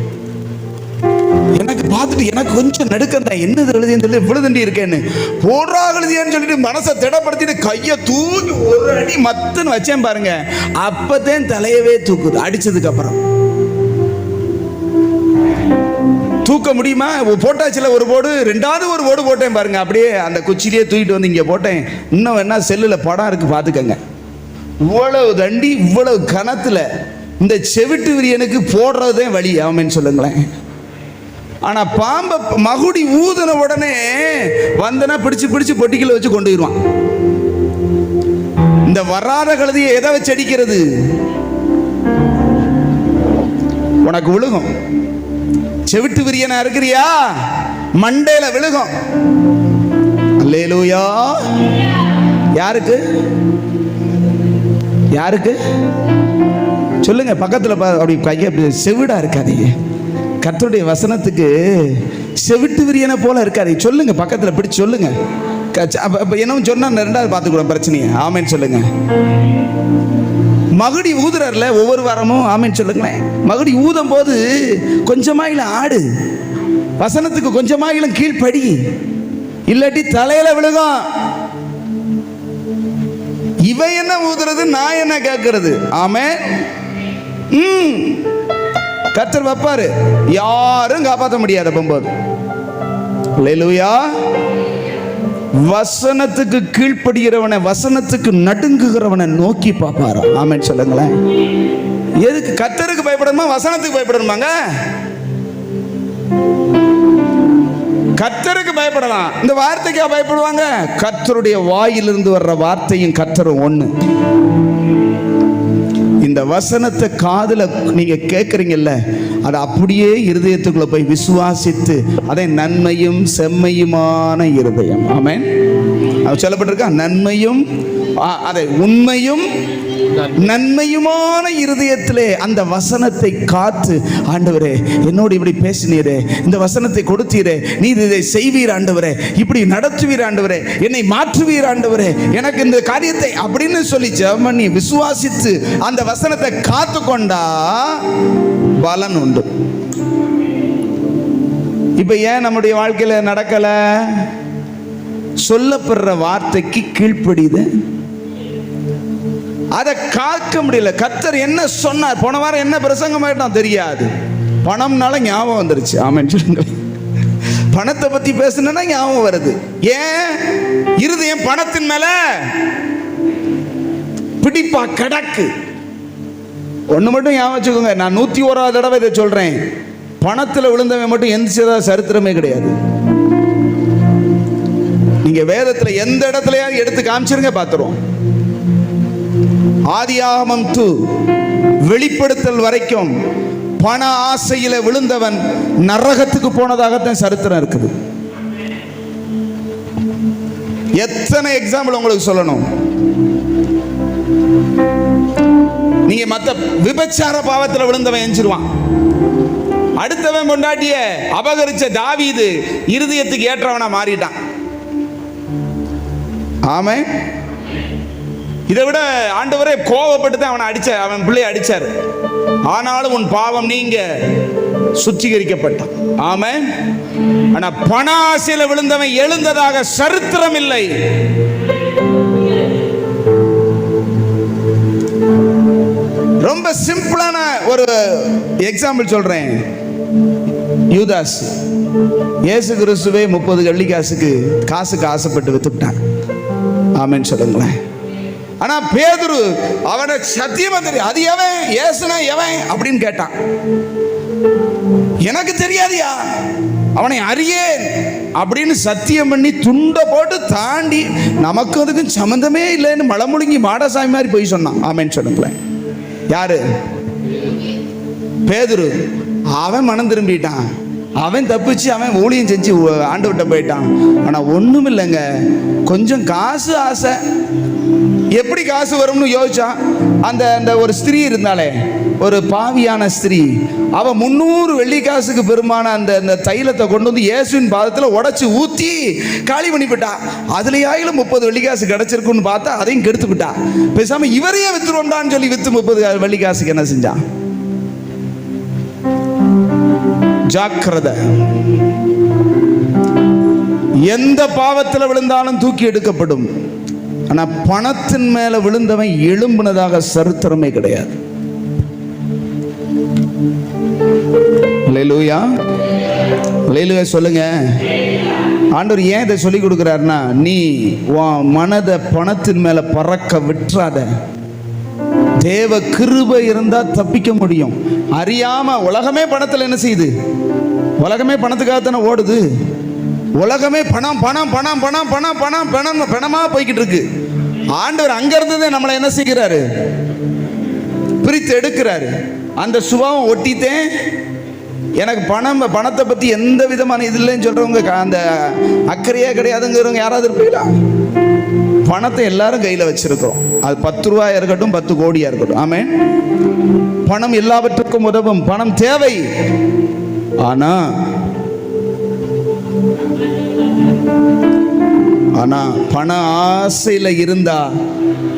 எனக்கு பார்த்துட்டு எனக்கு கொஞ்சம் நடுக்கம் தான், என்னது எழுதின்னு சொல்லி இவ்வளவு தண்டி இருக்கேன்னு போடுறா எழுதியான்னு சொல்லிட்டு மனசை திடப்படுத்திட்டு கையை தூக்கி ஒரு அடி மத்துன்னு வச்சேன் பாருங்க. அப்பதான் தலையவே தூக்குது. அடிச்சதுக்கு அப்புறம் தூக்க முடியுமா? போட்டாச்சுல ஒரு போடு, 2வது ஒரு போடு போட்டேன் பாருங்க. அப்படியே அந்த குச்சிலேயே தூக்கிட்டு வந்து இங்க போட்டேன். இன்னும் என்ன செல்லுல படம் இருக்கு பாத்துக்கங்க. இவ்வளவு தண்டி இவ்வளவு கனத்துல இந்த செவிட்டு விரியனுக்கு போடுறதே வழி. ஆமேன்னு சொல்லுங்களேன். ஆனா பாம்பை மகுடி ஊதுன உடனே வந்தனா பிடிச்சு பிடிச்சு பொட்டிக்கல வச்சு கொண்டு போயிடுவான். இந்த வராத கழுதியை எதை வச்சு அடிக்கிறது? உனக்கு விழுகும். செவிட்டு விரியனா இருக்கிறியா, மண்டையில விழுகும். அல்லேலூயா. யாருக்கு யாருக்கு சொல்லுங்க. பக்கத்துல அப்படி கையை செவிடா இருக்காதீங்க. கர்த்தருடைய வசனத்துக்கு செவிட்டு விரியனை போல இருக்காது. சொல்லுங்க, பக்கத்துல பிடிச்சு சொல்லுங்க. என்ன சொன்னா 2வது பார்த்துக்கூட பிரச்சனையே. ஆமேன்னு சொல்லுங்க. மகுடி ஊதுறல ஒவ்வொரு வாரமும். ஆமேன்னு சொல்லுங்களேன். மகுடி ஊதும் போது கொஞ்சமாயில ஆடு, வசனத்துக்கு கொஞ்சமாயிலும் கீழ்ப்படி, இல்லாட்டி தலையில விழுகும். இவன் என்ன ஊதுறது, நான் என்ன கேட்கறது? ஆமென். கர்த்தர் வைப்பாரு, யாரும் காப்பாற்ற முடியாது. போகும்போது அல்லேலூயா. வசனத்துக்கு கீழ்ப்படுகிறவனை, வசனத்துக்கு நடுங்குகிறவனை நோக்கி பார்ப்பாரு. ஆமென் சொல்லுங்களேன். எதுக்கு கர்த்தருக்கு பயப்படணுமா, வசனத்துக்கு பயப்படணுமாங்க? கர்த்தருக்கு பயப்படலாம். இந்த வார்த்தைக்கா பயப்படுவாங்க? கர்த்தருடைய வாயிலிருந்து வர்ற வார்த்தையும் கர்த்தரும் ஒண்ணு. இந்த வசனத்தை காதுல நீங்க கேட்கறீங்கல்ல, அது அப்படியே இருதயத்துக்குள்ள போய் விசுவாசித்து அதை நன்மையும் செம்மையுமான இருதயம். ஆமென். சொல்லப்பட்டிருக்கா, நன்மையும் அதை உண்மையும் நன்மையுமான இருதயத்திலே அந்த வசனத்தை காத்து, ஆண்டவரே என்னோடு இப்படி பேசினீரே, இந்த வசனத்தை கொடுத்தீரே, நீர் இதை செய்வீர் ஆண்டவரே, இப்படி நடத்துவீர் ஆண்டவரே, என்னை மாற்றுவீர் ஆண்டவரே, எனக்கு இந்த காரியத்தை அப்படின்னு சொல்லி ஜெபம் பண்ணி விசுவாசித்து அந்த வசனத்தை காத்து கொண்டா பலன் உண்டு. இப்ப ஏன் நம்முடைய வாழ்க்கையில நடக்கல? சொல்லப்படுற வார்த்தைக்கு கீழ்ப்படியுது, அதை காக்க முடியல. கர்த்தர் என்ன சொன்னார்? போன வாரம் என்ன பிரசங்கம் ஆயிட்டோம் தெரியாது. பணம்னால ஞாபகம் வந்துருச்சு. ஆமென் சொல்லுங்க. பணத்தை பத்தி பேசுனா ஞாபகம் வருது. ஏன்? இருதயம் பணத்தின் மேல பிடிப்பா கிடக்கு. ஒண்ணு மட்டும் ஞாபகம் வச்சுக்கோங்க, நான் 101வது தடவை இதை சொல்றேன், பணத்துல விழுந்தவன் மட்டும் எந்திரிச்சதா சரித்திரமே கிடையாது. நீங்க வேதத்துல எந்த இடத்துலயாவது எடுத்து காமிச்சிருங்க, பார்த்துருவோம். ஆதியாகமம் 2 வெளிப்படுத்தல் வரைக்கும் பண ஆசையில விழுந்தவன் நரகத்துக்கு போனதாகத்தான் சரித்திரம் இருக்குது. எத்தனை எக்ஸாம்பிள் உங்களுக்கு சொல்லணும்? நீங்க மத்த விபச்சார பாவத்தில் விழுந்தவன் எஞ்சிருவான். அடுத்தவன் பொண்டாட்டிய அபகரிச்ச தாவீது இருதயத்துக்கு ஏற்றவனா மாறிட்டான். ஆமே. இதை விட ஆண்டவரே கோபப்பட்டு தான் அவனை அடிச்சார், அவன் பிள்ளையை அடிச்சார். ஆனாலும் உன் பாவம் நீங்க சுத்திகரிக்கப்பட்டான். ஆமே. ஆனா பண ஆசையில விழுந்தவன் எழுந்ததாக சரித்திரம் இல்லை. ரொம்ப சிம்பிளான ஒரு எக்ஸாம்பிள் சொல்றேன். யூதாஸ் இயேசு கிறிஸ்துவை 30 வெள்ளிக்காசுக்கு காசுக்கு ஆசைப்பட்டு வித்துட்டான். ஆமென் சொல்லுங்களேன். ஆனா பேதுரு அவனை சத்தியமா தெரியும், அது எவன், இயேசுனா எவன் அப்படின்னு கேட்டான். எனக்கு தெரியாதியா, அவனை அறியேன் அப்படின்னு சத்தியம் பண்ணி துண்டை போட்டு தாண்டி நமக்கு அதுக்கும் சம்பந்தமே இல்லைன்னு மலமுழுங்கி மாடசாமி மாதிரி போய் சொன்னான். ஆமென் சொல்லுங்களேன். யாரு? பேதுரு. அவன் மனம் திரும்பிட்டான், அவன் தப்பிச்சு அவன் ஊழியம் செஞ்சு ஆண்டவர்கிட்ட போயிட்டான். ஆனா ஒண்ணும் இல்லைங்க, கொஞ்சம் காசு ஆசை. எப்படி காசு வரும்னு யோசிச்சான். அந்த ஒரு ஸ்திரீ இருந்தாலே, ஒரு பாவியான ஸ்திரீ, அவ 300 வெள்ளிக்காசுக்கு பெருமான அந்த தைலத்தை கொண்டு வந்து இயேசுவின் பாதத்தில் உடைச்சு ஊத்தி காலி பண்ணிவிட்டா. அதுலயாயிலும் 30 வெள்ளிக்காசு கிடைச்சிருக்குன்னு பார்த்தா அதையும் கெடுத்து விட்டா. பேசாம இவரையே வித்துருவோம்டான்னு சொல்லி வித்து 30 வெள்ளிக்காசுக்கு என்ன செஞ்சான்? ஜாக்கிரதை. எந்த பாவத்தில் விழுந்தாலும் தூக்கி எடுக்கப்படும். ஆனா பணத்தின் மேல விழுந்தவன் எழும்புனதாக சரித்திரமே கிடையாது. அல்லேலூயா, அல்லேலூயா சொல்லுங்க. ஆண்டவர் ஏன் இதை சொல்லி கொடுக்கிறாருன்னா, நீ உன் மனதை பணத்தின் மேல பறக்க விட்டுறாத. தேவ கிருபை இருந்தா தப்பிக்க முடியும். அறியாம உலகமே பணத்தில் என்ன செய்யுது? உலகமே பணத்துக்காகத்தானே ஓடுது. உலகமே பணம் பணம் பணம் பணம் பணம் பணம் பணம் பணமா போய்கிட்டு இருக்கு. ஆண்டவர் அங்க இருந்ததே நம்மளை என்ன செய்கிறாரு? பிரித்து எடுக்கிறாரு. அந்த சுபாவம் ஒட்டித்தேன். எனக்கு பணத்தை பத்தி எந்த விதமான இது இல்லைன்னு சொல்றவங்க, அந்த அக்கறையே கிடையாதுங்கிறவங்க யாராவது இருப்பீங்களா? பணத்தை எல்லாரும் கையில வச்சிருக்கிறோம். அது 10 ரூபாயா இருக்கட்டும், 10 கோடியா இருக்கட்டும். ஆமென். பணம் எல்லாவற்றுக்கும் உதவும். பணம் தேவை. ஆனா பண ஆசையில இருந்தா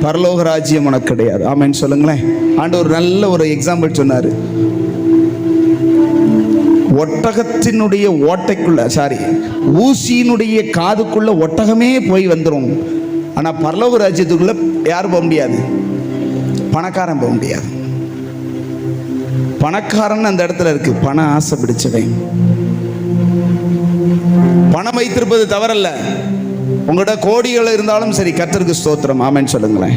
பரலோக ராஜ்யம் உனக்கு கிடையாது. ஆமென் சொல்லுங்களேன். ஆண்டவர் நல்ல ஒரு எக்ஸாம்பிள் சொன்னாரு. ஒட்டகத்தினுடைய ஓட்டைக்குள்ள, ஊசியினுடைய காதுக்குள்ள ஒட்டகமே போய் வந்துடும். ஆனா பரலோக ராஜ்யத்துக்குள்ள யாரும் போக முடியாது? பணக்காரன் போக முடியாது. பணக்காரன் அந்த இடத்துல இருக்கு. பண ஆசை பிடிச்சவன். பணம் வைத்திருப்பது தவறல்ல. உங்கள்கிட்ட கோடிகள் இருந்தாலும் சரி, கர்த்தருக்கு ஸ்தோத்திரம். ஆமென் சொல்லுங்களேன்.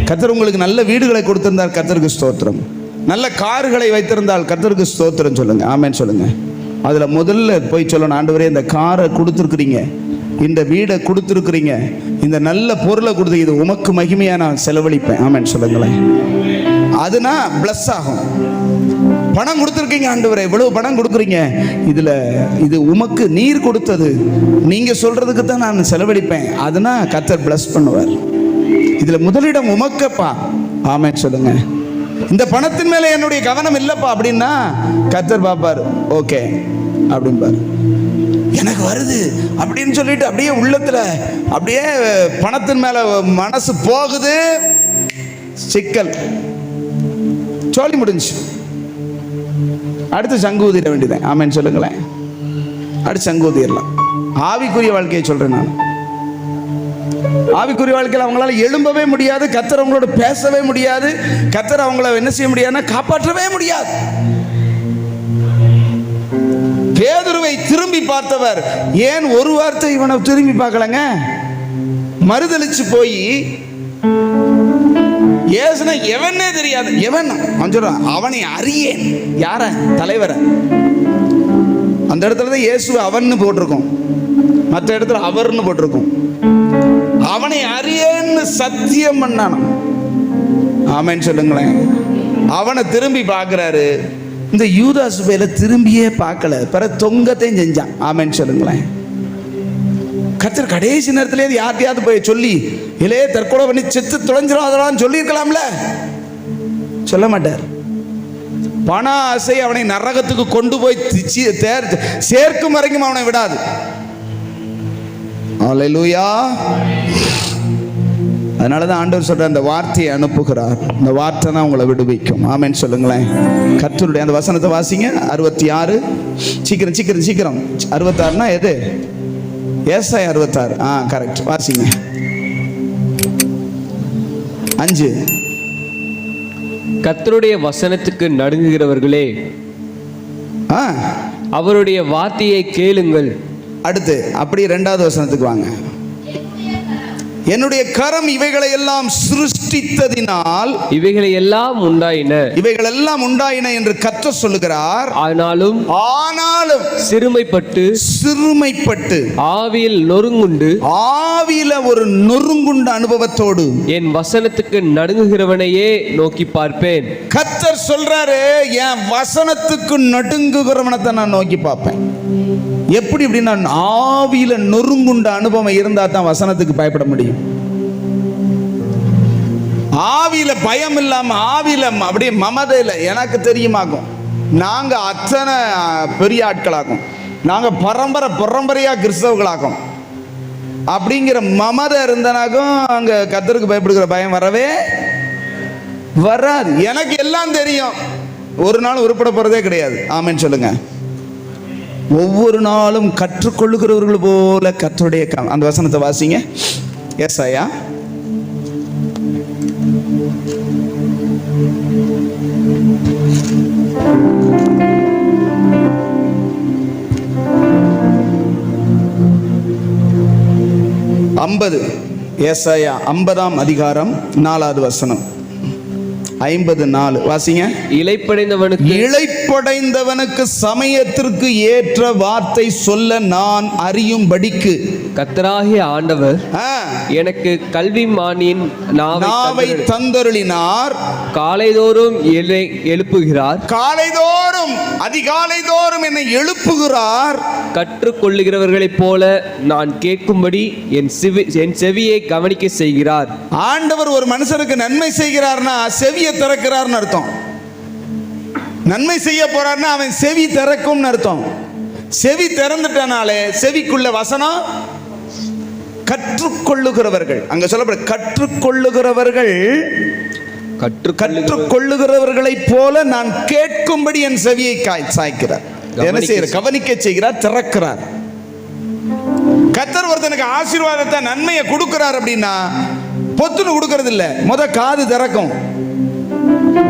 கர்த்தர் உங்களுக்கு நல்ல வீடுகளை கொடுத்திருந்தால் கர்த்தருக்கு ஸ்தோத்திரம். நல்ல கார்களை வைத்திருந்தால் கர்த்தருக்கு ஸ்தோத்திரம் சொல்லுங்க. ஆமென் சொல்லுங்க. அதுல முதல்ல போய் சொல்லணும், ஆண்டவரே இந்த காரை கொடுத்துருக்குறீங்க, இந்த வீடை கொடுத்துருக்குறீங்க, இந்த நல்ல பொருளை கொடுத்து இது உமக்கு மகிமையா நான் செலவழிப்பேன். ஆமென் சொல்லுங்களேன். அதுனா பிளஸ் ஆகும். பணம் கொடுத்துருக்கீங்க ஆண்டவரே, இவ்வளவு பணம் கொடுக்குறீங்க, இது உமக்கு நீர் கொடுத்தது, நீங்க சொல்றதுக்கு தான் நான் செலவழிப்பேன். அதுனா கர்த்தர் பிளஸ் பண்ணுவார். இதுல முதலிடம் உமக்கப்பா. ஆமென் சொல்லுங்க. இந்த பணத்தின் மேல என்னுடைய கவனம் இல்லப்பா அப்படின்னா கர்த்தர் பாப்பார். ஓகே அப்படின்பார். எனக்கு வருது அப்படின்னு சொல்லிட்டு அப்படியே உள்ளத்துல அப்படியே பணத்தின் மேல மனசு போகுது. சிக்கல், சோழி முடிஞ்சு. அடுத்து சங்கு ஊதிட வேண்டியதான். ஆமென் சொல்லுங்களேன். அடுத்து சங்கு ஊதிடலாம். ஆவிக்குரிய வாழ்க்கையை சொல்றேன் நான். ஆவிக்குரிய வாழ்க்கையில் அவங்களால எழும்பவே முடியாது. கர்த்தர் அவங்களோட பேசவே முடியாது. கர்த்தர் அவங்கள என்ன செய்ய முடியாதுன்னா காப்பாற்றவே முடியாது. பேதுருவை திரும்பி பார்த்தவர் ஏன் ஒரு வார்த்தை இவனை திரும்பி பார்க்கலங்க? மறுதலிச்சு போய் இயேசுனா எவனே தெரியாது. எவன்? அவன் சொல்றான், அவனை அறியேன். யார? தலைவரை. அந்த இடத்துல தான் இயேசு அவன்னு போட்டிருக்கோம், மற்ற இடத்துல அவர்னு போட்டிருக்கோம். அவனை அறியேன்னு சத்தியம் பண்ணானோ. ஆமென் சொல்லுங்களேன். அவனை திரும்பி பார்க்கிறாரு. இந்த யூதாஸ் பேல திரும்பியே பார்க்கல, பிற தொங்கத்தையும் செஞ்சான். ஆமென் சொல்லுங்களேன். கர்த்தர் கடைசி நேரத்திலே யார்ட்டையாவது போய் சொல்லி, இலே தற்கொலை பண்ணி செத்து தொலைஞ்சிடாதடான்னு சொல்லியிருக்கலாம்ல, சொல்ல மாட்டார். பண ஆசை அவனை நரகத்துக்கு கொண்டு போய் சேர்க்கும் வரைக்கும் அவனை விடாது. அல்லேலூயா. அதனாலதான் ஆண்டவர் சொல்ற அந்த வார்த்தையை அனுப்புகிறார். அந்த வார்த்தை தான் உங்களை விடுவிக்கும். ஆமென் சொல்லுங்களேன். கர்த்தருடைய அந்த வசனத்தை வாசிங்க. 66. சீக்கிரம் சீக்கிரம் சீக்கிரம். 66னா எது? ஏசாயா 66. கரெக்ட். வாசிங்க. 5. கர்த்தருடைய வசனத்துக்கு நடுங்குகிறவர்களே, அவருடைய வார்த்தையை கேளுங்கள். அடுத்து அப்படியே 2வது வசனத்துக்கு வாங்க. என்னுடைய கரம் இவைகளை எல்லாம் சிருஷ்டித்ததினால் இவைகளை எல்லாம் உண்டாயின என்று கர்த்தர் சொல்லுகிறார். ஆனாலும் சிறுமைப்பட்டு ஆவியில் ஒரு நொறுங்குண்ட அனுபவத்தோடு என் வசனத்துக்கு நடுங்குகிறவனையே நோக்கி பார்ப்பேன். கர்த்தர் சொல்றாரு, என் வசனத்துக்கு நடுங்குகிறவனை தான் நான் நோக்கி பார்ப்பேன். எப்படி அப்படின்னா, ஆவியில நொறுங்குண்ட அனுபவம் இருந்தா தான் வசனத்துக்கு பயப்பட முடியும். ஆவியில பயம் இல்லாம, ஆவியில அப்படியே மமதையில எனக்கு தெரியுமாக்கும், நாங்க அத்தனை பெரிய ஆட்களாகும், நாங்க பரம்பரையா கிறிஸ்தவர்களாகும் அப்படிங்கிற மமதை இருந்தனாக்கும் அங்க கர்த்தருக்கு பயப்படுகிற பயம் வரவே வராது. எனக்கு எல்லாம் தெரியும், ஒரு நாள் உருப்பட போறதே கிடையாது. ஆமென் சொல்லுங்க. ஒவ்வொரு நாளும் கற்றுக்கொள்ளுகிறவர்கள் போல கர்த்தருடைய அந்த வசனத்தை வாசிங்க. ஏசாயா 50. ஏசாயா 50ஆம் அதிகாரம் 4வது வசனம். 54 வாசிங்க. இளைப்படைந்தவனுக்கு சமயத்திற்கு ஏற்ற வார்த்தை சொல்ல நான் அறியும்படிக்கு கர்த்தராகிய ஆண்டவர் எனக்கு கல்விமானின் நாவை தந்தருளினார். காலைதோறும் என்னை எழுப்புகிறார். அதிகாலைதோறும் என்னை எழுப்புகிறார். கற்றுக்கொள்ளுகிறவர்களைப் போல நான் கேட்கும்படி என் செவியை கவனிக்க செய்கிறார். ஆண்டவர் ஒரு மனுஷனுக்கு நன்மை செய்கிறார்னா செவியை திறக்கிறார்னு அர்த்தம். நன்மை செய்ய போறார்னா அவன் செவி திறக்கும்னு அர்த்தம். செவி திறந்துட்டனாலே செவிக்குள்ள வசனம். கற்றுக்கொள்ளுகிறவர்கள், அங்க சொல்லப்பட கற்றுக்கொள்ளுகிறவர்களை போல நான் கேட்கும்படி என் செவியை சாய்க்கிறார். என்ன செய்யறார்? கவனிக்க செய்கிறார், திறக்கிறார். கர்த்தர் ஒருத்தனுக்கு ஆசீர்வாதத்தை நன்மையை கொடுக்கிறார் அப்படின்னா பொத்துன்னு கொடுக்கறது இல்ல, காது திறக்கும்.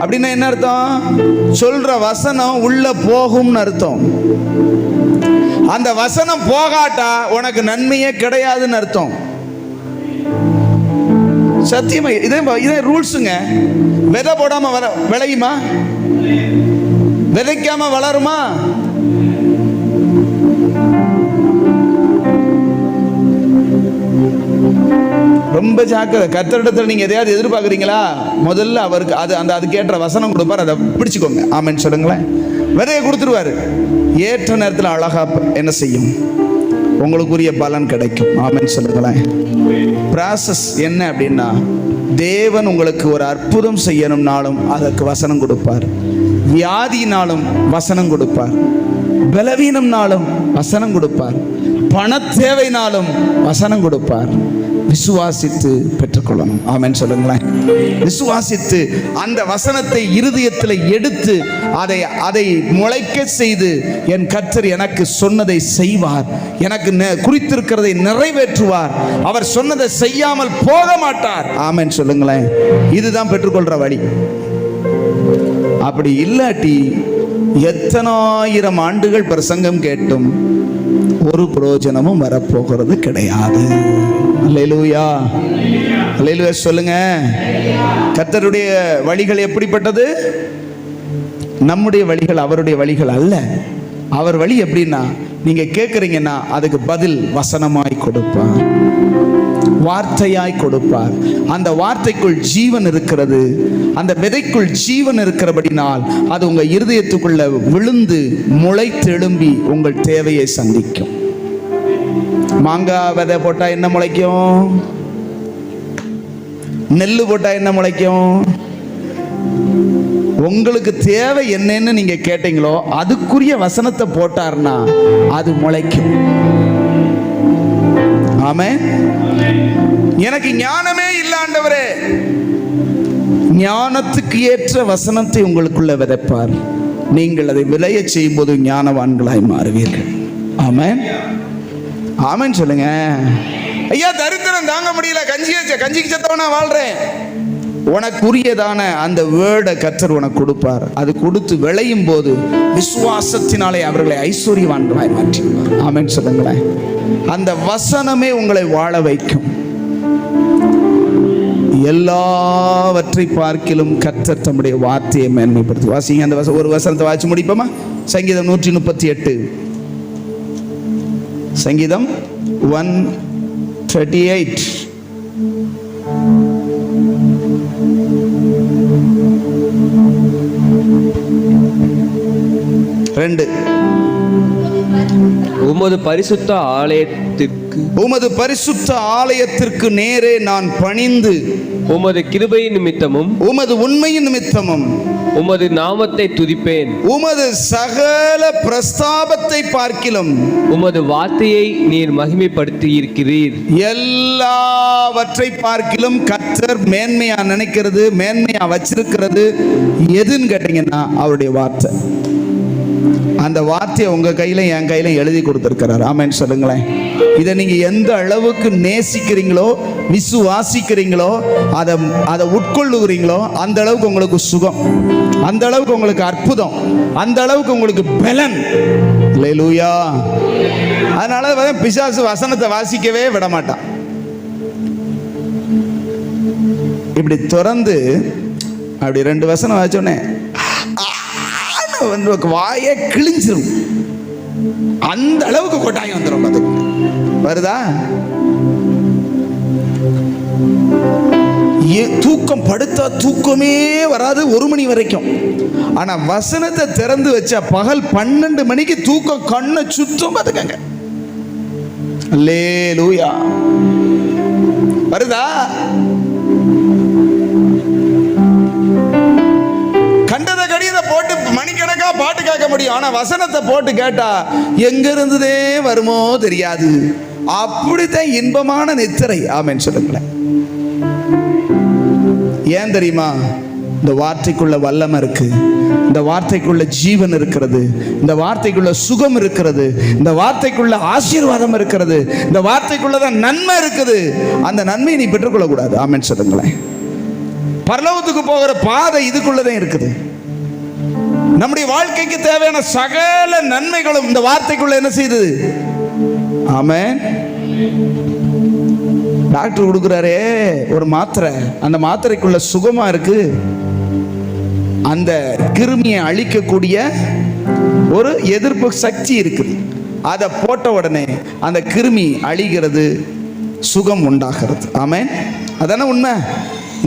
அப்படின்னா என்ன அர்த்தம்? சொல்ற வசனம் உள்ள போகும்னு அர்த்தம். அந்த வசனம் போகாட்டா உனக்கு நன்மையே கிடையாதுன்னு அர்த்தம். சத்தியமா இதே ரூல்ஸுங்க. விதை போடாம விளையுமா? விதைக்காம வளருமா? ரொம்ப ஜாக்கிரதை. கர்த்தரிடத்தில் நீங்க எதையாவது எதிர்பார்க்குறீங்களா, முதல்ல அவருக்கு அதுக்கேற்ற வசனம் கொடுப்பார், அதை பிடிச்சுக்கோங்க. ஆமென் சொல்லுங்களேன். விதையை கொடுத்துருவாரு, ஏற்ற நேரத்தில் அழகா என்ன செய்யும், உங்களுக்குரிய பலன் கிடைக்கும். ஆமென் சொல்லுங்களேன். ப்ராசஸ் என்ன அப்படின்னா, தேவன் உங்களுக்கு ஒரு அற்புதம் செய்யணும்னாலும் அதற்கு வசனம் கொடுப்பார். வியாதினாலும் வசனம் கொடுப்பார். பலவீனம்னாலும் வசனம் கொடுப்பார். பண தேவைனாலும் வசனம் கொடுப்பார். விசுவாசித்து பெற்றுக்கொள்ளணும். ஆமென் சொல்லுங்களேன். விசுவாசித்து அந்த வசனத்தை இருதயத்தில் எடுத்து அதை முளைக்க செய்து, என் கர்த்தர் எனக்கு சொன்னதை செய்வார், எனக்கு குறித்திருக்கிறதை நிறைவேற்றுவார், அவர் சொன்னதை செய்யாமல் போக மாட்டார். ஆமென் சொல்லுங்களேன். இதுதான் பெற்றுக்கொள்ற வழி. அப்படி இல்லாட்டி எத்தனாயிரம் ஆண்டுகள் பிரசங்கம் கேட்டும் ஒரு பிரயோஜனமும் வரப்போகிறது கிடையாது. அல்லேலூயா. அல்லேலூயா சொல்லுங்க. கர்த்தருடைய வழிகள் எப்படிப்பட்டது? நம்முடைய வழிகள் அவருடைய வழிகள் அல்ல. அவர் வழி எப்படின்னா, நீங்க கேட்குறீங்கன்னா அதுக்கு பதில் வசனமாய் கொடுப்பார், வார்த்தையாய் கொடுப்பார். அந்த வார்த்தைக்குள் ஜீவன் இருக்கிறது. அந்த விதைக்குள் ஜீவன் இருக்கிறபடினால் அது உங்க இருதயத்துக்குள்ள விழுந்து முளைத்தெழும்பி உங்கள் தேவையை சந்திக்கும். மாங்காய் விதை போட்டா என்ன முளைக்கும்? நெல்லு போட்டா என்ன முளைக்கும்? உங்களுக்கு தேவை என்னன்னு நீங்க கேட்டீங்களோ அதுக்குரிய வசனத்தை போட்டார்னா அது முளைக்கும். ஆமென். எனக்கு ஞானமே இல்ல ஆண்டவரே, ஞானத்துக்கு ஏற்ற வசனத்தை உங்களுக்குள்ள விதைப்பார். நீங்கள் அதை விளைய செய்யும் போது ஞானவான்களாய் மாறுவீர்கள். ஆமென். ஆமென் சொல்லுங்க. ஐயா தரித்திரம் தாங்க முடியல, கஞ்சிக்கு செத்தவனா வாழ்றேன். உனக்குரியதான அந்த வேர்டை கர்த்தர் உனக்கு கொடுப்பார். அது கொடுத்து விளையும் போது விசுவாசத்தினாலே அவர்களை ஐஸ்வர்யவான்களாய் மாற்றிடுவார். ஆமென் சொல்லுங்களேன். அந்த வசனமே உங்களை வாழ வைக்கும். எல்லாவற்றை பார்க்கிலும் கர்த்தர் தம்முடைய வார்த்தையை மேன்மைப்படுத்து. வாசிங்க அந்த ஒரு வசனத்தை வாசி முடிப்போமா? சங்கீதம் 138. சங்கீதம் 138. உமது பரிசுத்த ஆலயத்திற்கு நேரே நான் பணிந்து உமது கிருபையின் நிமித்தமும் உமது உண்மையின் நிமித்தமும் உமது நாமத்தை துதிப்பேன். உமது சகல பிரஸ்தாபத்தை பார்க்கிலும் உமது வார்த்தையை நீர் மகிமைப்படுத்தி இருக்கிறீர். எல்லாவற்றை பார்க்கிலும் கர்த்தர் மேன்மையா நினைக்கிறது, மேன்மையா வச்சிருக்கிறது எதுன்னு கேட்டீங்கன்னா அவருடைய வார்த்தை. அந்த வார்த்தையை உங்க கையில என் கையில எழுதி கொடுத்திருக்கிறார். ஆமென் சொல்லுங்களேன். இதை நீங்க எந்த அளவுக்கு நேசிக்கிறீங்களோ, விசுவாசிக்கிறீங்களோ, அதை உட்கொள்ளுகிறீங்களோ அந்த அளவுக்கு உங்களுக்கு சுகம், அந்த அளவுக்கு உங்களுக்கு அற்புதம், அந்த அளவுக்கு உங்களுக்கு பலன். அல்லேலூயா. அதனால பிசாசு வசனத்தை வாசிக்கவே விட மாட்டான். இப்படி திறந்து அப்படி 2 வசனம் வாச்சோடனே வாயே கிழிஞ்சிரும். அந்த அளவுக்கு கொட்டாயம் வந்துடும். அது வருதா? தூக்கம் படுத்தா தூக்கமே வராது 1 மணி வரைக்கும். ஆனா வசனத்தை திறந்து வச்சா பகல் 12 மணிக்கு தூக்கம் கண்ணை சுத்தம். பார்த்துக்கங்க. அல்லேலூயா. வருதா? கண்டத கடியதை போட்டு மணிக்கணக்கா பாட்டு கேட்க முடியும். ஆனா வசனத்தை போட்டு கேட்டா எங்க இருந்ததே வருமோ தெரியாது. அப்படித்தான் இன்பமான நித்திரை. ஆமென் சொல்லுங்களேன். ஏன் தெரியுமா? இந்த வார்த்தைக்குள்ள வல்லமை இருக்கு, இந்த வார்த்தைக்குள்ள ஜீவன் இருக்கிறது, இந்த வார்த்தைக்குள்ள சுகம் இருக்கிறது, இந்த வார்த்தைக்குள்ள ஆசீர்வாதம் இருக்கிறது, இந்த வார்த்தைக்குள்ளதான் நன்மை இருக்குது. அந்த நன்மையை நீ பெற்றுக்கொள்ள கூடாது. ஆமென் சொல்லுங்களேன். பரலோகத்துக்கு போகிற பாதை இதுக்குள்ளதான் இருக்குது. நம்முடைய வாழ்க்கைக்கு தேவையான சகல நன்மைகளும் இந்த வார்த்தைக்குள்ள என்ன செய்தது? ஆமென். டாக்டர் கொடுக்குறாரே ஒரு மாத்திரை, அந்த மாத்திரைக்குள்ள சுகமா இருக்கு. அந்த கிருமியை அழிக்கக்கூடிய ஒரு எதிர்ப்பு சக்தி இருக்குது. அதை போட்ட உடனே அந்த கிருமி அழிகிறது, சுகம் உண்டாகிறது. ஆமென். அதான உண்மை.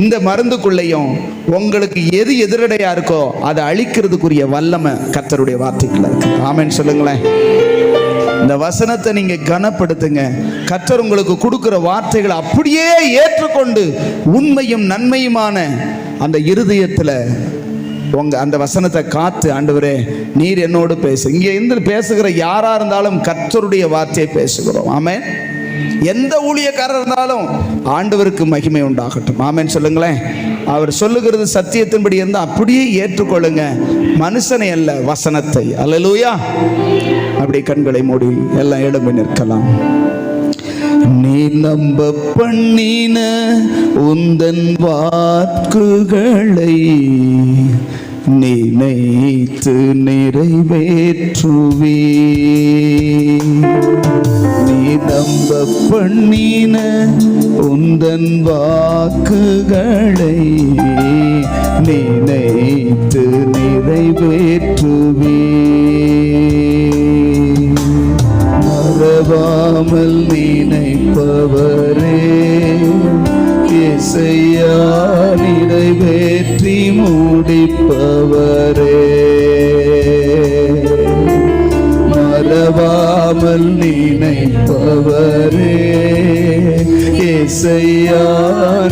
இந்த மருந்துக்குள்ளையும் உங்களுக்கு எது எதிரடையா இருக்கோ அதை அழிக்கிறதுக்குரிய வல்லமை கர்த்தருடைய வார்த்தைக்குள்ள இருக்கு. ஆமென் சொல்லுங்களேன். இந்த வசனத்தை நீங்க கனப்படுத்துங்க. கர்த்தர் உங்களுக்கு கொடுக்கிற வார்த்தைகளை அப்படியே ஏற்றுக்கொண்டு உண்மையும் நன்மையுமான அந்த இருதயத்துல உங்க அந்த வசனத்தை காத்து, ஆண்டவரே நீர் என்னோடு பேசு. இங்க இருந்து பேசுகிற யாரா இருந்தாலும் கர்த்தருடைய வார்த்தையை பேசுகிறோம். ஆமென். எந்த ஊழியக்காரர் இருந்தாலும் ஆண்டவருக்கு மகிமை உண்டாகட்டும். ஆமென் சொல்லுங்களேன். அவர் சொல்லுகிறது சத்தியத்தின்படி இருந்தால் அப்படியே ஏற்றுக்கொள்ளுங்க. மனுஷனை அல்ல, வசனத்தை. அல்லேலூயா. அப்படி கண்களை மூடி எல்லாம் எழும்பி நிற்கலாம். நீ நம்ப பண்ணின உந்தன் வாக்குகளை நினைத்து நிறைவேற்றுவே. நீ நம்ப பண்ணின உந்தன் வாக்குகளை நினைத்து நிறைவேற்றுவே. மறவாமல் நினைப்பவரே இசையா நிறைவேற்றி முடிப்பவரே. மறவாமல் நினைப்பவரே இசையா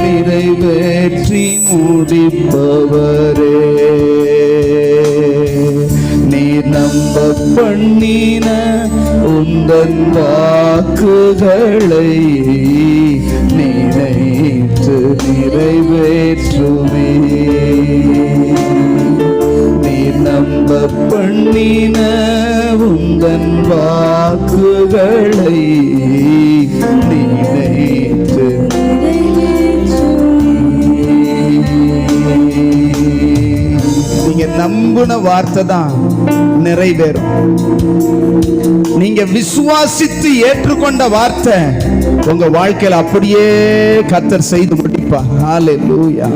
நிறைவேற்றி முடிப்பவரே. நீ நம்ப பண்ணின உந்தன் வாக்குகளை நினைத்து நிறைவேற்றுவே. நீ நம்ப பண்ணின உந்தன் வாக்குகளை நினைத்து நீங்க நம்பின வார்த்தை தான் நிறைவேறும். நீங்க விசுவாசித்து ஏற்றுக்கொண்ட வார்த்தை உங்க வாழ்க்கையில அப்படியே கர்த்தர் செய்து முடிப்பார். ஹல்லேலூயா.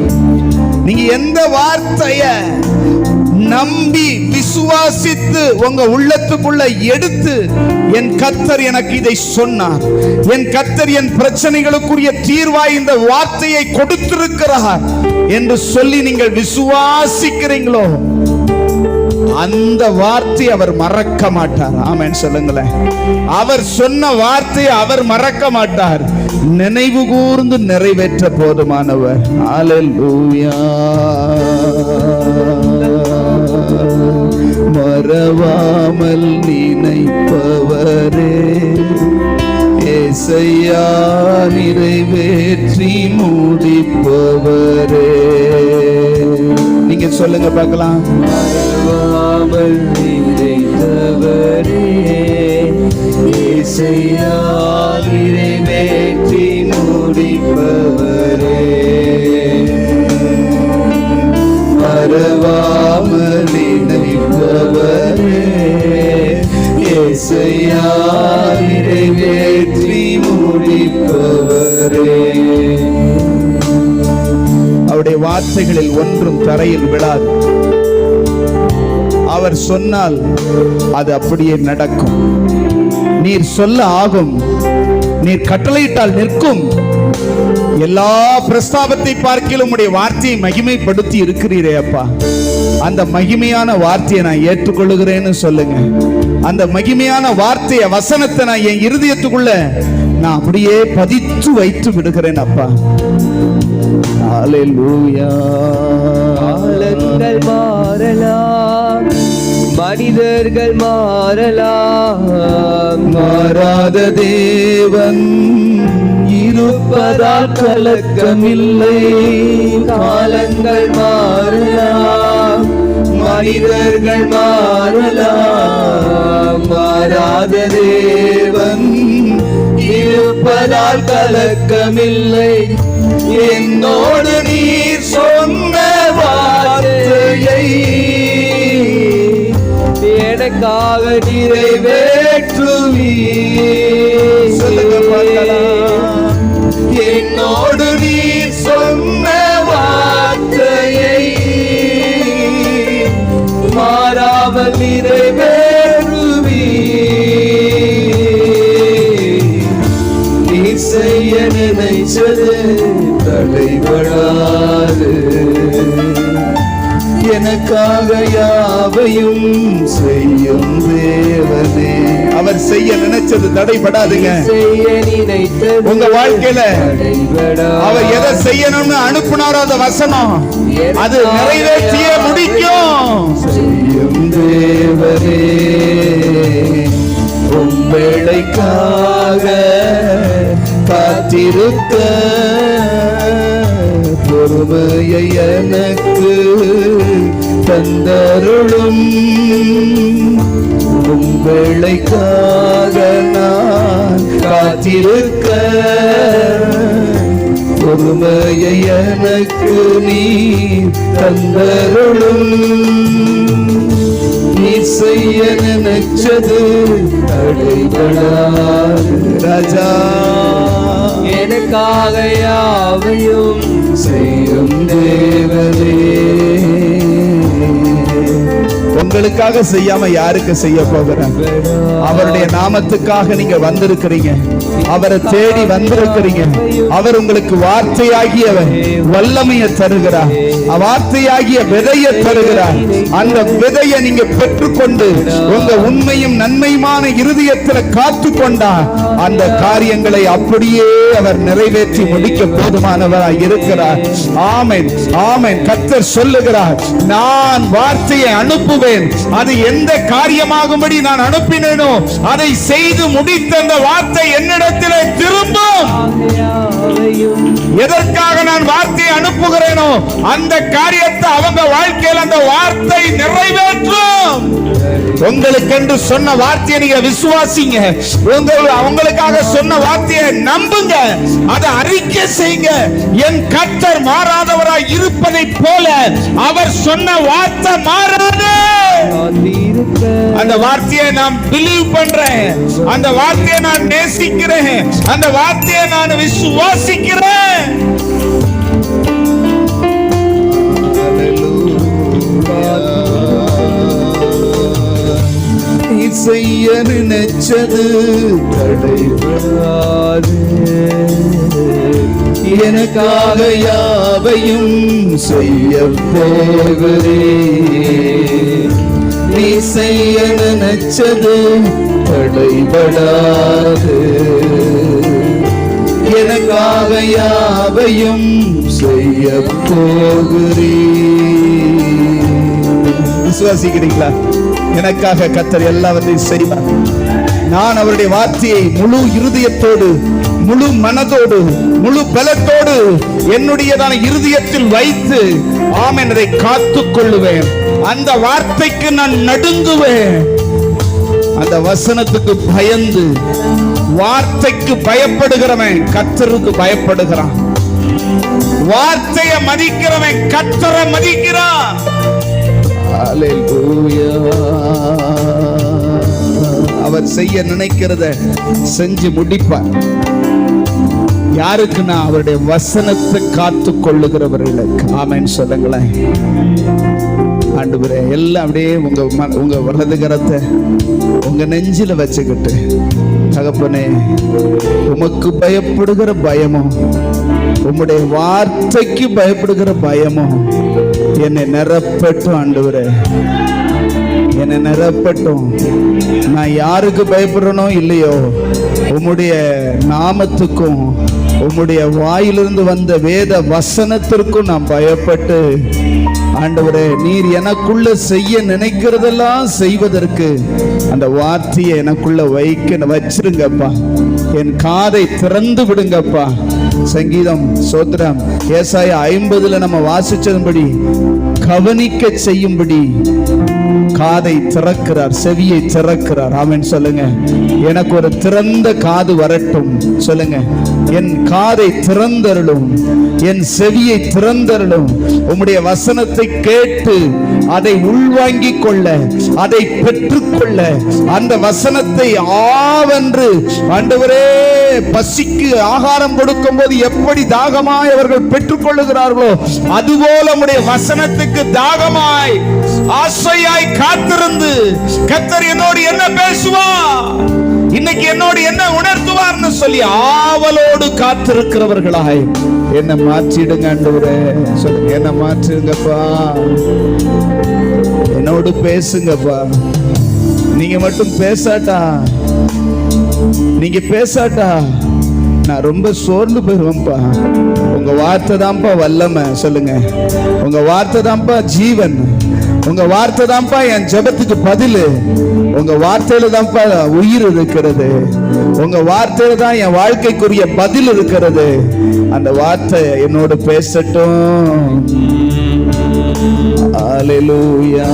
நீங்க எந்த வார்த்தைய நம்பி விசுவாசித்து உங்க உள்ளத்துக்குள்ள எடுத்து, என் கர்த்தர் எனக்கு இதை சொன்னார், என் கர்த்தர் என் பிரச்சனைகளுக்குரிய தீர்வாய் இந்த வார்த்தையை கொடுத்திருக்கிறார் என்று சொல்லி நீங்கள் விசுவாசிக்கிறீங்களோ, அந்த வார்த்தை அவர் மறக்க மாட்டார். ஆமென் சொல்லுங்களேன். அவர் சொன்ன வார்த்தையை அவர் மறக்க மாட்டார். நினைவு கூர்ந்து நிறைவேற்ற போதுமானவர். ஹல்லேலூயா. மறவாமல் நினைப்பவரே இசையா நிறைவேற்றி முடிப்பவரே. நீங்க சொல்லுங்க பார்க்கலாம். மறவாமல் நினைத்தவரே இசையா நிறைவேற்றி முடிப்பவரே. மறவாமல் நினைப்பவரே இசையா நிறைவேற்றி முடிப்பவரே. அவருடைய வார்த்தைகளில் ஒன்றும் தரையில் விழாது. அவர் சொன்னால் அது அப்படியே நடக்கும். நீர் சொல்ல ஆகும், நீர் கட்டளையிட்டால் நிற்கும். எல்லா பிரஸ்தாபத்தை பார்க்கிலும் உம்முடைய வார்த்தையை மகிமைப்படுத்தி இருக்கிறீரே அப்பா, அந்த மகிமையான வார்த்தையை நான் ஏற்றுக்கொள்ளுகிறேன்னு சொல்லுங்க. அந்த மகிமையான வார்த்தையை, வசனத்தை நான் என் இருதயத்துக்குள்ள நான் அப்படியே பதித்து வைத்து விடுகிறேன் அப்பா. ஹல்லேலூயா. காலங்கள் மாறலாம், மனிதர்கள் மாறலாம், மாறாத தேவன் இருப்பதால் கலக்கமில்லை. காலங்கள் மாறலாம், மனிதர்கள் மாறலாம், மாறாத தேவன் இருப்பதால் கலக்கமில்லை. என்னோடு நீர் சொன்ன வார்த்தையை எனக்காக நிறைவேற்றுவீர். சொல்லுங்க பார்க்கலாம். என்னோடு நீர் சொன்ன வார்த்தையை மாறாமல் நிறைவேற்றுவீர். நீ செய்ய நினைச்சது தடைபடாது. எனக்காக யாவையும் செய்யும் தேவனே. அவர் செய்ய நினைச்சது தடைபடாதுங்க. உங்க வாழ்க்கையில அவர் எதை செய்யணும்னு அனுப்புனாரோ அந்த வசனம் அது நிறைவேற்றியே முடிக்கும். செய்யும் தேவனே உம்வேளைக்காக காத்திருக்க பொறுமையை எனக்கு தந்தருளும். உம்வேளைக்காக நான் காத்திருக்க பொறுமையை எனக்கு நீ தந்தருளும். நீ செய்ய நினைச்சது தடைபடாது ராஜா. எனக்காக யாவையும் செய்யும் தேவனே. உங்களுக்காக செய்யாம யாருக்கு செய்ய போகிறார்? அவருடைய நாமத்துக்காக நீங்க வந்திருக்கிறீங்க, அவரை தேடி வந்திருக்கிறீங்க. அவர் உங்களுக்கு வார்த்தையாகிய வல்லமையை தருகிறார், வார்த்தையாகிய விதையை தருகிறார். அந்த விதையை நீங்க பெற்றுக்கொண்டு உங்க உண்மையும் நன்மையுமான இருதயத்தில் காத்து கொண்டார் அந்த காரியங்களை அப்படியே அவர் நிறைவேற்றி முடிக்க போதுமானவராய் இருக்கிறார். ஆமென், ஆமென். கர்த்தர் சொல்லுகிறார், நான் வார்த்தையை அனுப்புவேன், அது எந்த காரியமாகும்படி நான் அனுப்பினேனோ அதை செய்து முடித்த அந்த வார்த்தை என்னிடத்திலே திரும்பும். எதற்காக நான் வார்த்தையை அனுப்புகிறேனோ அந்த காரியத்தை அவங்க வாழ்க்கையில் அந்த வார்த்தை நிறைவேற்றும். உங்களுக்கென்று சொன்ன வார்த்தையை நீங்க விசுவாசிங்க, அவங்களுக்காக சொன்ன வார்த்தையை நம்புங்க, அதை அறிக்கை செய்யுங்க. என் கர்த்தர் மாறாதவராய் இருப்பதை போல அவர் சொன்ன வார்த்தை மாறாது. அந்த வார்த்தையை நான் பிலீவ் பண்றேன், அந்த வார்த்தையை நான் நேசிக்கிறேன், அந்த வார்த்தையை நான் விசுவாசிக்கிறேன். செய்ய நினைச்சது தடைபடாது, எனக்காக யாவையும் செய்ய போகிறே. நீ செய்ய நினைச்சது தடைபடாது, எனக்காக யாவையும் செய்ய போகிறே. விசுவாசிக்கிறீங்களா? எனக்காக கர்த்தர் எல்லாவற்றையும் செய்வார். நான் அவருடைய வார்த்தையை முழு இருதயத்தோடு, முழு மனதோடு, முழு பலத்தோடு என்னுடையதான இருதயத்தில் வைத்து ஆமென் அதை காத்துக் கொள்ளுவேன். அந்த வார்த்தைக்கு நான் நடுங்குவேன். அந்த வசனத்துக்கு பயந்து, வார்த்தைக்கு பயப்படுகிறவன் கர்த்தருக்கு பயப்படுகிறான். வார்த்தையை மதிக்கிறவன் கர்த்தரை மதிக்கிறான். அவர் செய்ய நினைக்கிறத செஞ்சு முடிப்பார். யாருக்குன்னா அவருடைய வசனத்தை காத்து கொள்ளுகிறவர்களுக்கு. ஆமென் சொல்லுங்களேன். ஆண்டவரே, எல்லாம் அப்படியே உங்க வலது கரத்தை உங்க நெஞ்சில வச்சுக்கிட்டு, தகப்பனே, உமக்கு பயப்படுகிற பயமும் உம்முடைய வார்த்தைக்கு பயப்படுகிற பயமும் என்னை நிரப்பட்டும். ஆண்டவரே, என்னை நிரப்பட்டும். நான் யாருக்கு பயப்படுறனோ இல்லையோ, உம்முடைய நாமத்துக்கும் உம்முடைய வாயிலிருந்து வந்த வேத வசனத்திற்கும் நான் பயப்பட்டு, ஆண்டவரே, நீர் எனக்குள்ள செய்ய நினைக்கிறதெல்லாம் செய்வதற்கு அந்த வார்த்தையை எனக்குள்ள வச்சிருங்கப்பா. என் காதை திறந்து விடுங்கப்பா. சங்கீதம் சோத்திரம் ஏசாயா 50 நம்ம வாசிச்சதுபடி கவனிக்க செய்யும்படி காதை திறக்கிறார், செவியை திறக்கிறார். ஆமென் சொல்லுங்க. எனக்கு ஒரு திறந்த காது வரட்டும் சொல்லுங்க. என் காதை திறந்தருளும், என் செவியை திறந்தருளும். உம்முடைய வசனத்தை கேட்டு அதை உள்வாங்கிக் கொள்ள, அதை பெற்றுக்கொள்ள, அந்த வசனத்தை ஆவென்று, ஆண்டவரே, பசிக்கு ஆகாரம் கொடுக்கும் போது எப்படி தாகமாய் அவர்கள் பெற்றுக் கொள்ளுகிறார்களோ அதுபோல உம்முடைய வசனத்துக்கு தாகமாய், ஆசையாய் காத்திருந்து, கர்த்தர் என்னோடு என்ன பேசுவா, இன்னைக்கு என்னோடு என்ன உணர்த்துவார்னு சொல்லி ஆவலோடு காத்திருக்கிறவர்களாய் என்ன மாற்றிடுங்க ஆண்டவரே. சொல்லுங்க, என்ன மாற்றிடுங்கப்பா, என்னோடு பேசுங்கப்பா. நீங்க மட்டும் பேசாட்டா, நீங்க பேசாட்டா நான் ரொம்ப சோர்ந்து போயிருவேன்ப்பா. உங்க வார்த்தை தான்ப்பா வல்லமை. சொல்லுங்க, உங்க வார்த்தை தான்ப்பா ஜீவன், உங்க வார்த்தை தான்ப்பா என் ஜெபத்துக்கு பதில், உங்க வார்த்தையில தான்ப்பா உயிர் இருக்கிறது, உங்க வார்த்தையில தான் என் வாழ்க்கைக்குரிய பதில் இருக்கிறது. அந்த வார்த்தை என்னோட பேசட்டும். அல்லேலூயா.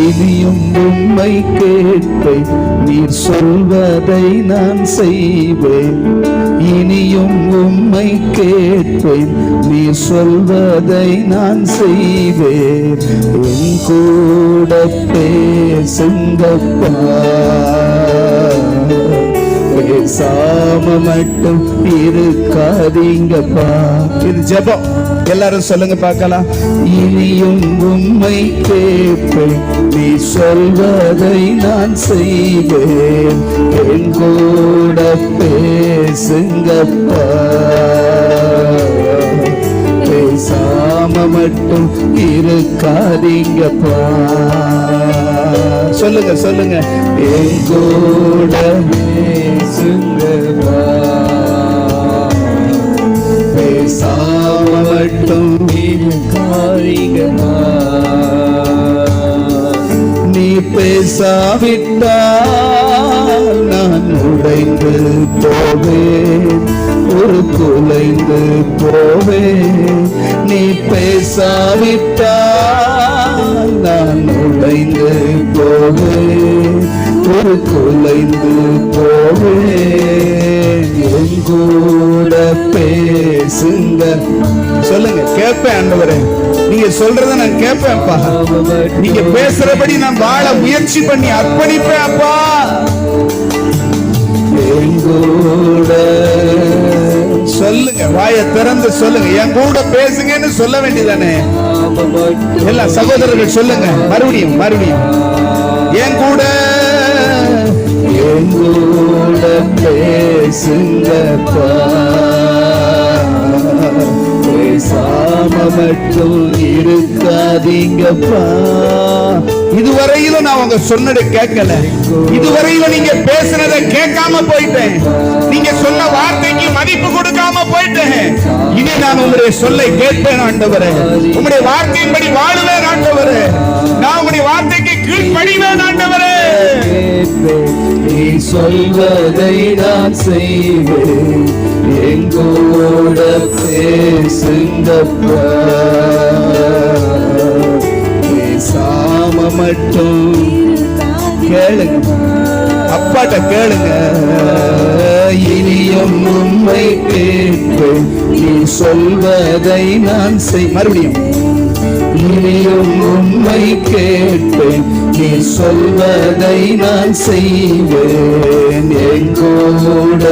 இனியும் உம்மை கேட்பேன், நீர் சொல்வதை நான் செய்வேன். இனியும் உம்மை கேட்பேன், நீர் சொல்வதை நான் செய்வேன். என் கூட பேசும் பேசுங்கப்பா, பேசாம மட்டும் இருக்காதீங்கப்பா. இது ஜெபம். எல்லாரும் சொல்லுங்க பார்க்கலாம். இனியும் உம்மை கேட்பேன், நீ சொல்வதை நான் செய்வேன், என் கூட பேசுங்கப்பா, பேசாம மட்டும் இருக்காதீங்கப்பா. சொல்லுங்க சொல்லுங்க. என் கூட பேசுங்கப்பா, பேசாம மட்டும் இருக்காதீங்கப்பா. நீ பேசாவிட்டால் நான் உடைந்து போவேன், ஒரு குலைந்து போவேன். நீ பேசாவிட்டால் நான் உடைந்து போவேன், ஒரு குலைந்து போவேன். என் கூட பேசுங்க. சொல்லுங்க. கேட்பேன் ஆண்டவரே, நீங்க சொல்றத நான் கேட்பேன்ப்பா. நீங்க பேசுறபடி நான் வாழ முயற்சி பண்ணி அர்ப்பணிப்பேன் அப்பா. என் கூட சொல்லுங்க. வாயை திறந்து சொல்லுங்க. என் கூட பேசுங்கன்னு சொல்ல வேண்டியதானே. எல்லா சகோதரர்கள் சொல்லுங்க. மறுபடியும் மறுபடியும். என் கூட பேசுங்கப்பா, பேசாம மட்டும் இருக்காதீங்கப்பா. இதுவரையிலும் நான் உங்க சொன்னதை கேட்கல. இதுவரையிலும் நீங்க பேசுனதை கேட்காம போயிட்டேன். நீங்க சொன்ன வார்த்தைக்கு மதிப்பு கொடுக்காம போயிட்டேன். இனி நான் உங்களுடைய சொல்லை கேட்பேன் ஆண்டவரே. உங்களுடைய வார்த்தையின்படி வாழுவேன் ஆண்டவரே. நான் உங்களுடைய வார்த்தைக்கு கீழ்ப்படிவேன் ஆண்டவரே. நீ சொல்வதை நான் செய்வேன், எங்கூட பேசுங்கப்பா, பேசாம மட்டும் கேளுங்க. அப்பாட்ட கேளுங்க. இனியும் உம்மை கேட்பேன், நீ சொல்வதை நான் மறுபடியும். இனியும் உம்மை கேட்பேன், நீ சொல்வதை நான் செய்வேன், என் கூட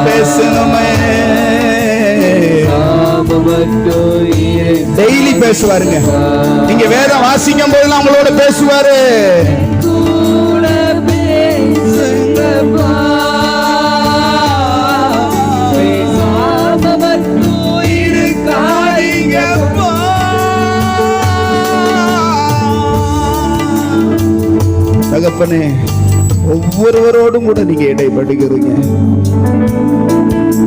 பேசணுமே. டெய்லி பேசுவாருங்க. நீங்க வேதம் வாசிக்கும் போதெல்லாம் அவங்களோட பேசுவாரு. தகப்பனே, ஒவ்வொருவரோடும் கூட நீங்க இடைப்படுகிறீங்க.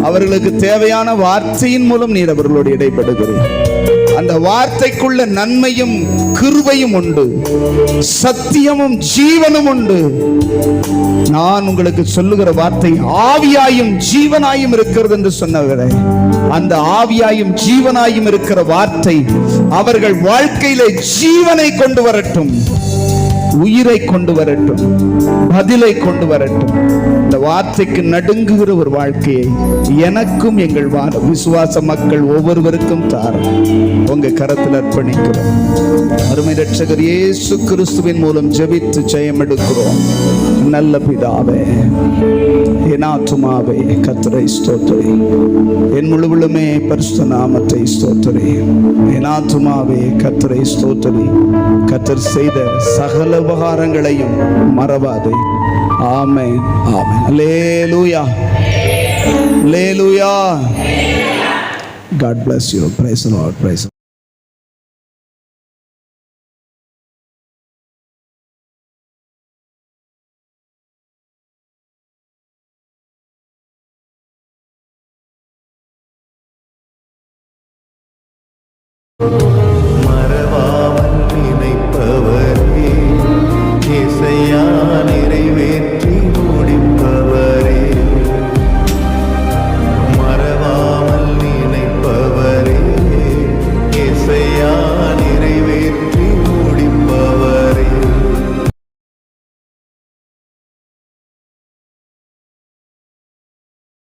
அவர்களுக்கு தேவையான வார்த்தையின் மூலம் நீர் அவர்களோடு இடைப்படுகிறீங்க. அந்த வார்த்தைக்குள்ள நன்மையும் கிருபையும் உண்டு, சத்தியமும் ஜீவனும் உண்டு. நான் உங்களுக்கு சொல்லுகிற வார்த்தை ஆவியாயும் ஜீவனாயும் இருக்கிறது என்று சொன்னவரே, அந்த ஆவியாயும் ஜீவனாயும் இருக்கிற வார்த்தை அவர்கள் வாழ்க்கையிலே ஜீவனை கொண்டு வரட்டும், உயிரை கொண்டு வரட்டும், பதிலை கொண்டு வரட்டும். இந்த வார்த்தைக்கு நடுங்குகிற ஒரு வாழ்க்கையை எனக்கும் எங்கள் விசுவாச மக்கள் ஒவ்வொருவருக்கும் தாரும். உங்க கரத்தில் அர்ப்பணிக்கிறோம். அருமை இரட்சகர் இயேசு கிறிஸ்துவின் மூலம் ஜெபித்து ஜெயம் எடுக்கிறோம். நல்ல பிதாவே, என் ஆத்துமாவே கர்த்தரை ஸ்தோத்திரி, என் முழுவலுமே பரிசுத்த நாமத்தை ஸ்தோத்திரி. என் ஆத்துமாவே கர்த்தரை ஸ்தோத்திரி, கர்த்தர் செய்த சகல உபகாரங்களையும் மறவாதே. ஆமென், ஆமென். அல்லேலூயா, அல்லேலூயா. God bless you. Praise the Lord. Praise the Lord.